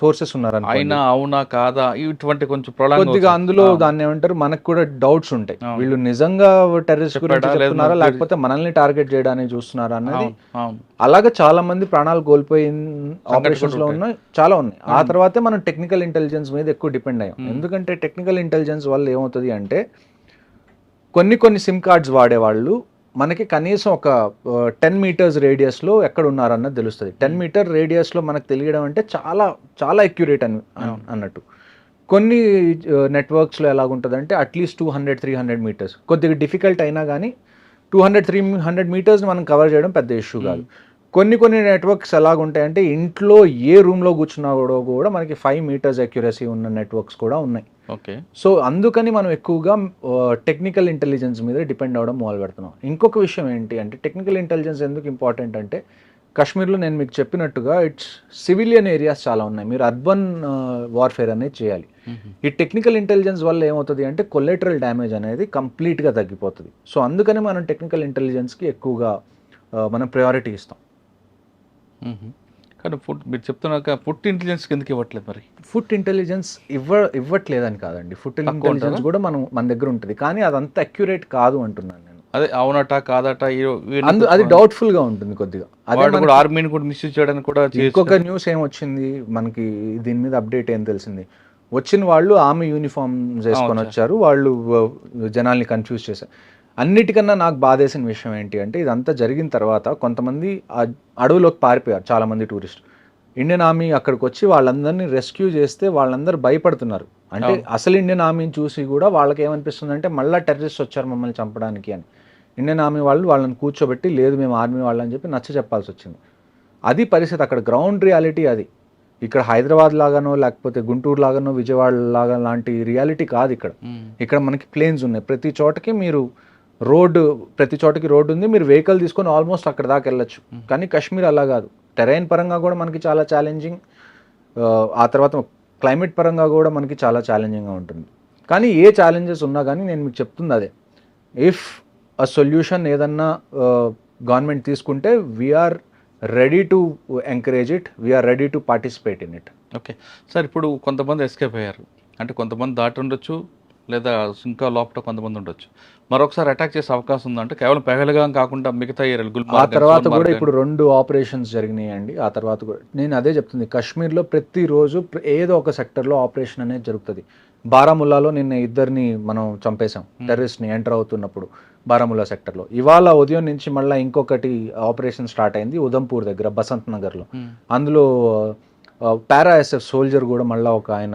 సోర్సెస్ ఉన్నారు అయినా అవునా కాదా ఇటువంటి కొంచెం prolong కొద్దిగా అవుతుంది. అందులో దాన్ని ఏమంటారు, మనకు కూడా డౌట్స్ ఉంటాయి. వీళ్ళు నిజంగా టెర్రరిస్ట్ గురించి చెప్పాడా, లేదు చెప్తున్నారా మనకు లేకపోతే మనల్ని టార్గెట్ చేయడానికి చూస్తున్నారా అన్నది. అవును, అవును. అలాగా చాలా మంది ప్రాణాలు కోల్పోయిన ఆపరేషన్స్ లో ఉన్నాయి, చాలా ఉన్నాయి. ఆ తర్వాతే మనం టెక్నికల్ ఇంటెలిజెన్స్ మీద ఎక్కువ డిపెండ్ అయ్యాం. ఎందుకంటే టెక్నికల్ ఇంటెలిజెన్స్ వల్ల ఏమవుతుంది అంటే కొన్ని సిమ్ కార్డ్స్ వాడేవాళ్ళు మనకి కనీసం ఒక 10 మీటర్స్ రేడియస్లో ఎక్కడ ఉన్నారన్నది తెలుస్తుంది. 10 మీటర్ రేడియస్లో మనకు తెలియడం అంటే చాలా చాలా అక్యురేట్ అన్నట్టు. కొన్ని నెట్వర్క్స్లో ఎలాగుంటుందంటే అట్లీస్ట్ 200-300 మీటర్స్, కొద్దిగా డిఫికల్ట్ అయినా కానీ 200-300 మీటర్స్ని మనం కవర్ చేయడం పెద్ద ఇష్యూ కాదు. కొన్ని నెట్వర్క్స్ ఎలాగుంటాయంటే ఇంట్లో ఏ రూమ్లో కూర్చున్నా కూడా మనకి 5 మీటర్స్ అక్యురసీ ఉన్న నెట్వర్క్స్ కూడా ఉన్నాయి. ఓకే. సో అందుకని మనం ఎక్కువగా టెక్నికల్ ఇంటెలిజెన్స్ మీద డిపెండ్ అవ్వడం మొదలు పెడుతున్నాం. ఇంకొక విషయం ఏంటి అంటే టెక్నికల్ ఇంటెలిజెన్స్ ఎందుకు ఇంపార్టెంట్ అంటే కాశ్మీర్లో నేను మీకు చెప్పినట్టుగా ఇట్స్ సివిలియన్ ఏరియాస్ చాలా ఉన్నాయి. మీరు అర్బన్ వార్ఫేర్ అనేది చేయాలి. ఈ టెక్నికల్ ఇంటెలిజెన్స్ వల్ల ఏమవుతుంది అంటే కొలెటరల్ డ్యామేజ్ అనేది కంప్లీట్గా తగ్గిపోతుంది. సో అందుకని మనం టెక్నికల్ ఇంటెలిజెన్స్కి ఎక్కువగా మనం ప్రయారిటీ ఇస్తాం. కానీ మీరు చెప్తున్నాక ఫుడ్ ఇంటెలిజెన్స్ ఎందుకు ఇవ్వట్లేదు మరి? ఫుడ్ ఇంటెలిజెన్స్ ఇవ్వట్లేదని కాదండి, ఫుడ్ ఇంటెలిజెన్స్ కూడా మన దగ్గర ఉంటుంది, కానీ అదంతా అక్యురేట్ కాదు అంటున్నాను నేను. అదే అవునట కాదట అది డౌట్ఫుల్ గా ఉంటుంది కొద్దిగా. అదే ఆర్మీని కూడా మిస్యూజ్ చేయడానికి కూడా. ఇంకొక న్యూస్ ఏమొచ్చింది మనకి దీని మీద అప్డేట్ ఏం తెలిసింది, వచ్చిన వాళ్ళు ఆర్మీ యూనిఫామ్ వేసుకొని వచ్చారు, వాళ్ళు జనాల్ని కన్ఫ్యూజ్ చేశారు. అన్నిటికన్నా నాకు బాధేసిన విషయం ఏంటి అంటే ఇదంతా జరిగిన తర్వాత కొంతమంది అడవులోకి పారిపోయారు చాలా మంది టూరిస్ట్. ఇండియన్ ఆర్మీ అక్కడికి వచ్చి వాళ్ళందరినీ రెస్క్యూ చేస్తే వాళ్ళందరూ భయపడుతున్నారు. అంటే అసలు ఇండియన్ ఆర్మీని చూసి కూడా వాళ్ళకి ఏమనిపిస్తుంది అంటే మళ్ళీ టెర్రరిస్ట్ వచ్చారు మమ్మల్ని చంపడానికి అని. ఇండియన్ ఆర్మీ వాళ్ళని కూర్చోబెట్టి లేదు మేము ఆర్మీ వాళ్ళని చెప్పి నచ్చ చెప్పాల్సి వచ్చింది. అది పరిస్థితి, అక్కడ గ్రౌండ్ రియాలిటీ అది. ఇక్కడ హైదరాబాద్ లాగానో లేకపోతే గుంటూరు లాగానో విజయవాడ లాగా లాంటి రియాలిటీ కాదు ఇక్కడ. ఇక్కడ మనకి ప్లేన్స్ ఉన్నాయి, ప్రతి చోటకి మీరు ప్రతి చోటకి రోడ్డు ఉంది, మీరు వెహికల్ తీసుకొని ఆల్మోస్ట్ అక్కడ దాకా వెళ్ళొచ్చు. కానీ కాశ్మీర్ అలా కాదు, టెరైన్ పరంగా కూడా మనకి చాలా ఛాలెంజింగ్, ఆ తర్వాత క్లైమేట్ పరంగా కూడా మనకి చాలా ఛాలెంజింగ్గా ఉంటుంది. కానీ ఏ ఛాలెంజెస్ ఉన్నా కానీ నేను మీకు చెప్తుంది అదే, ఇఫ్ అ సొల్యూషన్ ఏదన్నా గవర్నమెంట్ తీసుకుంటే we're ready to encourage it, we're ready to participate in it. Okay sir, ఇప్పుడు కొంతమంది ఎస్కేప్ అయ్యారు అంటే కొంతమంది దాటి ఉండొచ్చు, లేదా ఇంకా లోపల కొంతమంది ఉండొచ్చు. మరొకసారి అటాక్ చేసే అవకాశం ఉందంటే కేవలం పెహల్గాం కాకుండా మిగతా ఏరియాలు ఆ తర్వాత కూడా ఇప్పుడు 2 ఆపరేషన్స్ జరిగినాయండి. ఆ తర్వాత కూడా నేను అదే చెప్తుంది, కాశ్మీర్లో ప్రతిరోజు ఏదో ఒక సెక్టర్లో ఆపరేషన్ అనేది జరుగుతుంది. బారాముల్లాలో నిన్న 2 మనం చంపేశాం టెర్రరిస్ట్ని ఎంటర్ అవుతున్నప్పుడు బారాముల్లా సెక్టర్లో. ఇవాళ ఉదయం నుంచి మళ్ళీ ఇంకొకటి ఆపరేషన్ స్టార్ట్ అయింది ఉదంపూర్ దగ్గర బసంత్ నగర్లో. అందులో పారాఎస్ఎఫ్ సోల్జర్ కూడా మళ్ళీ ఒక ఆయన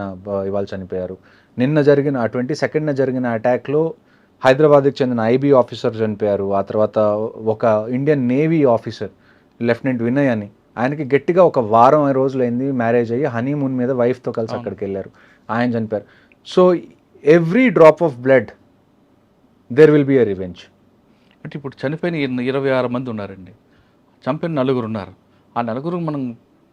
ఇవాళ చనిపోయారు. నిన్న జరిగిన 22న జరిగిన అటాక్లో హైదరాబాద్కి చెందిన ఐబీ ఆఫీసర్ చనిపోయారు. ఆ తర్వాత ఒక Indian navy officer lieutenant Vinay అని, ఆయనకి గట్టిగా ఒక వారం రోజులైంది మ్యారేజ్ అయ్యి హనీమూన్ మీద వైఫ్తో కలిసి అక్కడికి వెళ్ళారు, ఆయన చనిపోయారు. So every drop of blood there will be a revenge. అంటే ఇప్పుడు చనిపోయిన 26 మంది ఉన్నారండి, చంపిన 4 ఉన్నారు. ఆ 4 మనం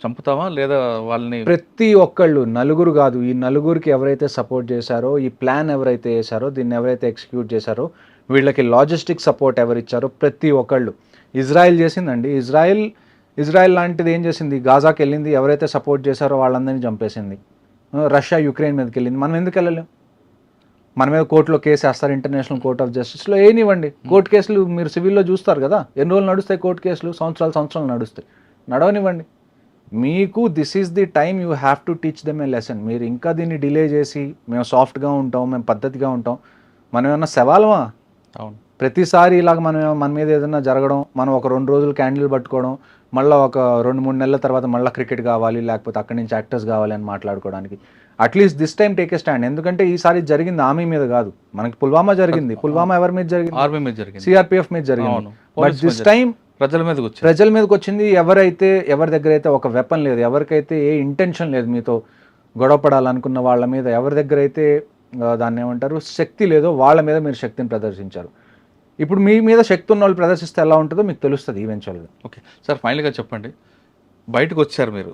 చంపుతామా లేదా వాళ్ళని? ప్రతి ఒక్కళ్ళు, 4 కాదు, ఈ 4కి ఎవరైతే సపోర్ట్ చేశారో, ఈ ప్లాన్ ఎవరైతే వేశారో, దీన్ని ఎవరైతే ఎగ్జిక్యూట్ చేశారో, వీళ్ళకి లాజిస్టిక్ సపోర్ట్ ఎవరిచ్చారో ప్రతి ఒక్కళ్ళు. ఇజ్రాయెల్ చేసిందండి, ఇజ్రాయెల్ లాంటిది ఏం చేసింది, గాజాకి వెళ్ళింది, ఎవరైతే సపోర్ట్ చేశారో వాళ్ళందరినీ చంపేసింది. రష్యా యుక్రెయిన్ మీదకి వెళ్ళింది, మనం ఎందుకు వెళ్ళలేం? మన మీద కోర్టులో కేసు వేస్తారు, ఇంటర్నేషనల్ కోర్ట్ ఆఫ్ జస్టిస్లో ఏనివ్వండి. కోర్టు కేసులు మీరు సివిల్లో చూస్తారు కదా, ఎన్ని రోజులు నడుస్తాయి కోర్టు కేసులు? సంవత్సరాలు నడుస్తాయి, నడవనివ్వండి. మీకు this is the time you have to teach them A lesson. మీరు ఇంకా దీన్ని డిలే చేసి మేము సాఫ్ట్గా ఉంటాం, మేము పద్ధతిగా ఉంటాం, మనం ఏమన్నా సవాలమా? అవును, ప్రతిసారి ఇలాగ మన మీద ఏదైనా జరగడం, మనం ఒక 2 రోజులు క్యాండిల్ పట్టుకోవడం, మళ్ళీ ఒక 2-3 నెలల తర్వాత మళ్ళీ క్రికెట్ కావాలి, లేకపోతే అక్కడి నుంచి యాక్టర్స్ కావాలి అని మాట్లాడుకోవడానికి. At least this time take a stand. ఎందుకంటే ఈసారి జరిగింది ఆర్మీ మీద కాదు, మనకి పుల్వామా జరిగింది. పుల్వామా ఎవరి మీద జరిగింది? ఆర్మీ మీద జరిగింది, సిఆర్పిఎఫ్ మీద జరిగింది. బట్ దిస్ టైం ప్రజల మీదకి వచ్చింది. ఎవరి దగ్గర అయితే ఒక వెపన్ లేదు, ఎవరికైతే ఏ ఇంటెన్షన్ లేదు మీతో గొడవపడాలనుకున్న వాళ్ళ మీద, ఎవరి దగ్గర అయితే దాన్ని ఏమంటారు శక్తి లేదో వాళ్ళ మీద మీరు శక్తిని ప్రదర్శించారు. ఇప్పుడు మీ మీద శక్తి ఉన్న వాళ్ళు ప్రదర్శిస్తే ఎలా ఉంటుందో మీకు తెలుస్తుంది ఈవెన్చువల్గా. ఓకే సార్, ఫైనల్గా చెప్పండి, బయటకు వచ్చారు మీరు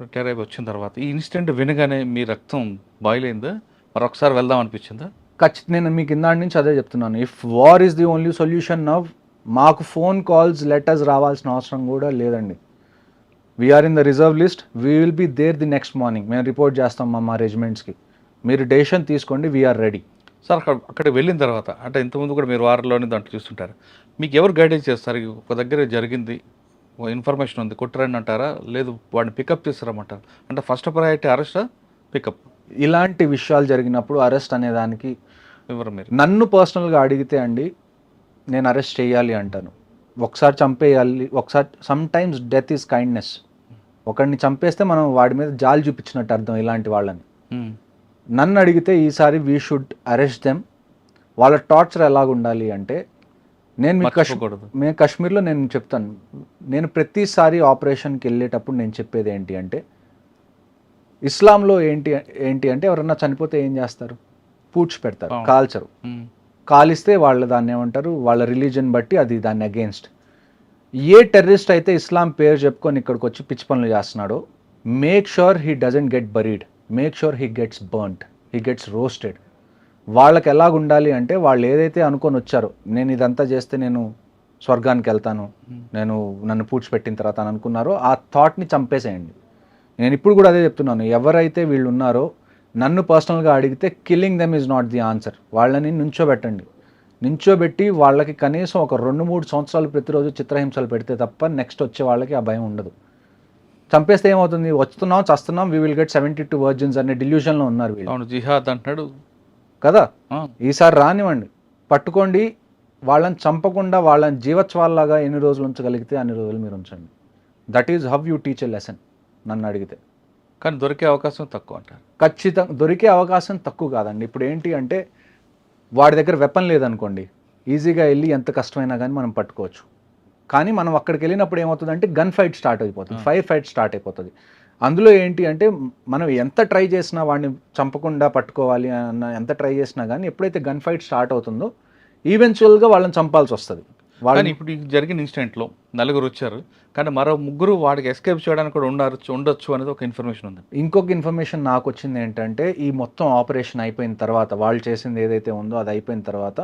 రిటైర్ అయిపోయి వచ్చిన తర్వాత, ఈ ఇన్సిడెంట్ వినగానే మీ రక్తం బాయిల్ అయిందా? మరొకసారి వెళ్దాం అనిపించిందా? ఖచ్చితంగా నేను మీకు ఇందాటి నుంచి అదే చెప్తున్నాను. If war is the only solution now, మాకు ఫోన్ కాల్స్ లెటర్స్ రావాల్సిన అవసరం కూడా లేదండి. We're in the reserve list, we will be there the next morning. మేము రిపోర్ట్ చేస్తాం మా రెజిమెంట్స్కి, మీరు డెసిషన్ తీసుకోండి, వీఆర్ రెడీ. సార్ అక్కడికి వెళ్ళిన తర్వాత అంటే ఇంతకుముందు కూడా మీరు వారంలోనే దాంట్లో చూస్తుంటారు, మీకు ఎవరు గైడెన్స్ చేస్తారు? ఒక దగ్గర జరిగింది, ఇన్ఫర్మేషన్ ఉంది, కొట్టరండి అంటారా, లేదు వాడిని పికప్ చేస్తారమంటారు? అంటే ఫస్ట్ ప్రయారిటీ అరెస్టా పికప్? ఇలాంటి విషయాలు జరిగినప్పుడు అరెస్ట్ అనే దానికి ఎవరు మీరు? నన్ను పర్సనల్గా అడిగితే అండి, నేను అరెస్ట్ చేయాలి అంటాను. ఒకసారి చంపేయాలి, ఒకసారి some times death is kindness. ఒకడిని చంపేస్తే మనం వాడి మీద జాలి చూపించినట్టు అర్థం ఇలాంటి వాళ్ళని. నన్ను అడిగితే ఈసారి వీ షుడ్ అరెస్ట్ దెమ్. వాళ్ళ టార్చర్ ఎలాగ ఉండాలి అంటే, నేను కాశ్మీర్లో నేను చెప్తాను, నేను ప్రతిసారి ఆపరేషన్కి వెళ్ళేటప్పుడు నేను చెప్పేది ఏంటి అంటే, ఇస్లాంలో ఏంటి అంటే ఎవరన్నా చనిపోతే ఏం చేస్తారు? పూడ్చి పెడతారు, కాల్చరు. కాలిస్తే వాళ్ళు దాన్ని ఏమంటారు, వాళ్ళ రిలీజన్ బట్టి అది దాన్ని అగేన్స్ట్. ఏ టెర్రరిస్ట్ అయితే ఇస్లాం పేరు చెప్పుకొని ఇక్కడికి వచ్చి పిచ్చి పనులు చేస్తున్నాడో, make sure he doesn't get buried, make sure he gets burned, he gets roasted. వాళ్ళకి ఎలాగ ఉండాలి అంటే, వాళ్ళు ఏదైతే అనుకొని వచ్చారో, నేను ఇదంతా చేస్తే నేను స్వర్గానికి వెళ్తాను, నన్ను పూడ్చిపెట్టిన తర్వాత అని అనుకున్నారో, ఆ థాట్ని చంపేసేయండి. నేను ఇప్పుడు కూడా అదే చెప్తున్నాను, ఎవరైతే వీళ్ళు ఉన్నారో నన్ను పర్సనల్గా అడిగితే killing them is not the answer. వాళ్ళని నుంచోబెట్టి వాళ్ళకి కనీసం ఒక 2-3 సంవత్సరాలు ప్రతిరోజు చిత్రహింసలు పెడితే తప్ప నెక్స్ట్ వచ్చే వాళ్ళకి ఆ భయం ఉండదు. చంపేస్తే ఏమవుతుంది, వస్తున్నాం చస్తున్నాం, వీ విల్ గెట్ 72 వర్జిన్స్ అనే డిల్యూషన్లో ఉన్నారు వీళ్ళు. జిహాద్ అంటున్నాడు కదా. ఈసారి రానివ్వండి, పట్టుకోండి, వాళ్ళని చంపకుండా వాళ్ళని జీవోత్సవాల్లాగా ఎన్ని రోజులు ఉంచగలిగితే అన్ని రోజులు మీరు ఉంచండి. That is how you teach a lesson నన్ను అడిగితే. కానీ దొరికే అవకాశం తక్కువ అంటారు. ఖచ్చితంగా దొరికే అవకాశం తక్కువ కాదండి. ఇప్పుడు ఏంటి అంటే, వాడి దగ్గర వెపన్ లేదనుకోండి, ఈజీగా వెళ్ళి ఎంత కష్టమైనా కానీ మనం పట్టుకోవచ్చు. కానీ మనం అక్కడికి వెళ్ళినప్పుడు ఏమవుతుందంటే గన్ ఫైట్ స్టార్ట్ అయిపోతుంది, ఫైర్ ఫైట్ స్టార్ట్ అయిపోతుంది. అందులో ఏంటి అంటే, మనం ఎంత ట్రై చేసినా వాడిని చంపకుండా పట్టుకోవాలి అన్న ఎంత ట్రై చేసినా కానీ ఎప్పుడైతే గన్ ఫైట్ స్టార్ట్ అవుతుందో ఈవెన్చువల్గా వాళ్ళని చంపాల్సి వస్తుంది. కానీ ఇప్పుడు జరిగిన ఇన్సిడెంట్లో 4 వచ్చారు, కానీ మరో 3 వాడికి ఎస్కేప్ చేయడానికి కూడా ఉండొచ్చు అనేది ఒక ఇన్ఫర్మేషన్ ఉంది. ఇంకొక ఇన్ఫర్మేషన్ నాకు వచ్చింది ఏంటంటే, ఈ మొత్తం ఆపరేషన్ అయిపోయిన తర్వాత, వాళ్ళు చేసింది ఏదైతే ఉందో అది అయిపోయిన తర్వాత,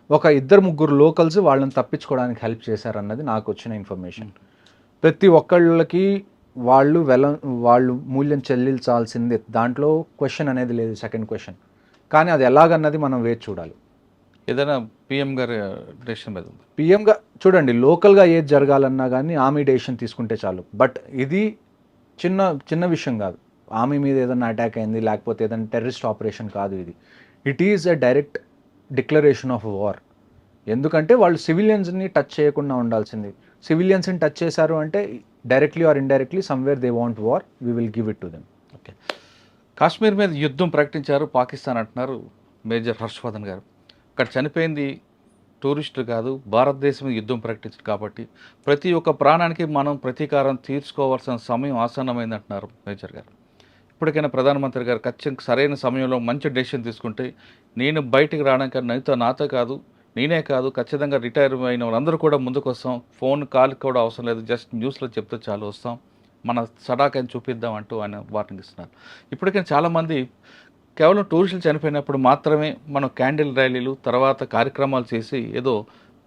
ఒక 2-3 లోకల్స్ వాళ్ళని తప్పించుకోవడానికి హెల్ప్ చేశారన్నది నాకు వచ్చిన ఇన్ఫర్మేషన్. ప్రతి ఒక్కళ్ళకి వాళ్ళు మూల్యం చెల్లించాల్సిందే, దాంట్లో క్వశ్చన్ అనేది లేదు, సెకండ్ క్వశ్చన్. కానీ అది ఎలాగన్నది మనం వేచి చూడాలి. ఏదైనా పిఎం గారి డెసిషన్ మీద ఉంది. పిఎంగా చూడండి, లోకల్గా ఏది జరగాలన్నా కానీ ఆర్మీ డెసిషన్ తీసుకుంటే చాలు. బట్ ఇది చిన్న విషయం కాదు. ఆర్మీ మీద ఏదైనా అటాక్ అయింది, లేకపోతే ఏదైనా టెర్రరిస్ట్ ఆపరేషన్ కాదు ఇది. It is a direct declaration of war. ఎందుకంటే వాళ్ళు సివిలియన్స్ని టచ్ చేయకుండా ఉండాల్సింది. సివిలియన్స్ని టచ్ చేశారు అంటే directly or indirectly somewhere they want war, we will give it to them. Okay, Kashmir మీద యుద్ధం ప్రకటించారు పాకిస్తాన్ అంటున్నారు మేజర్ హర్షవర్ధన్ గారు. అక్కడ చనిపోయింది టూరిస్టులు కాదు, భారతదేశం మీద యుద్ధం ప్రకటించారు. కాబట్టి ప్రతి ఒక్క ప్రాణానికి మనం ప్రతీకారం తీర్చుకోవాల్సిన సమయం ఆసన్నమైంది అంటున్నారు మేజర్ గారు. ఇప్పటికైనా ప్రధానమంత్రి గారు ఖచ్చితంగా సరైన సమయంలో మంచి డెసిషన్ తీసుకుంటే, నేను బయటికి రావడానికి నాతో కాదు, నేనే కాదు, ఖచ్చితంగా రిటైర్ అయిన వాళ్ళందరూ కూడా ముందుకు వస్తాం. ఫోన్ కాల్ కూడా అవసరం లేదు, జస్ట్ న్యూస్లో చెప్తే చాలు, వస్తాం, మన సడాకని చూపిద్దాం అంటూ ఆయన వార్నింగ్ ఇస్తున్నారు. ఇప్పటికైనా చాలామంది కేవలం టూరిస్టులు చనిపోయినప్పుడు మాత్రమే మనం క్యాండిల్ ర్యాలీలు తర్వాత కార్యక్రమాలు చేసి ఏదో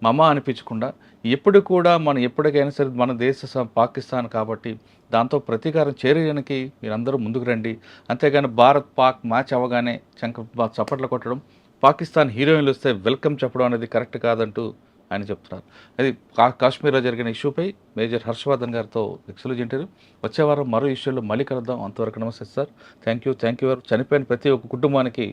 మమ అనిపించకుండా, ఎప్పుడు కూడా మనం ఎప్పటికైనా సరే మన దేశ పాకిస్తాన్ కాబట్టి దాంతో ప్రతీకారం చేయడానికి మీరందరూ ముందుకు రండి. అంతేగాని భారత్ పాక్ మ్యాచ్ అవ్వగానే చప్పట్లు కొట్టడం, పాకిస్తాన్ హీరోయిన్లు వస్తే వెల్కమ్ చెప్పడం అనేది కరెక్ట్ కాదంటూ ఆయన చెప్తున్నారు. అది కాశ్మీర్లో జరిగిన ఇష్యూపై మేజర్ హర్షవర్ధన్ గారితో ఎక్స్క్లూజివ్ ఇంటర్వ్యూ. వచ్చే వారం మరో ఇష్యూలో మళ్ళీ కలుద్దాం. అంతవరకు నమస్తే సార్. Thank you. చనిపోయిన ప్రతి ఒక్క కుటుంబానికి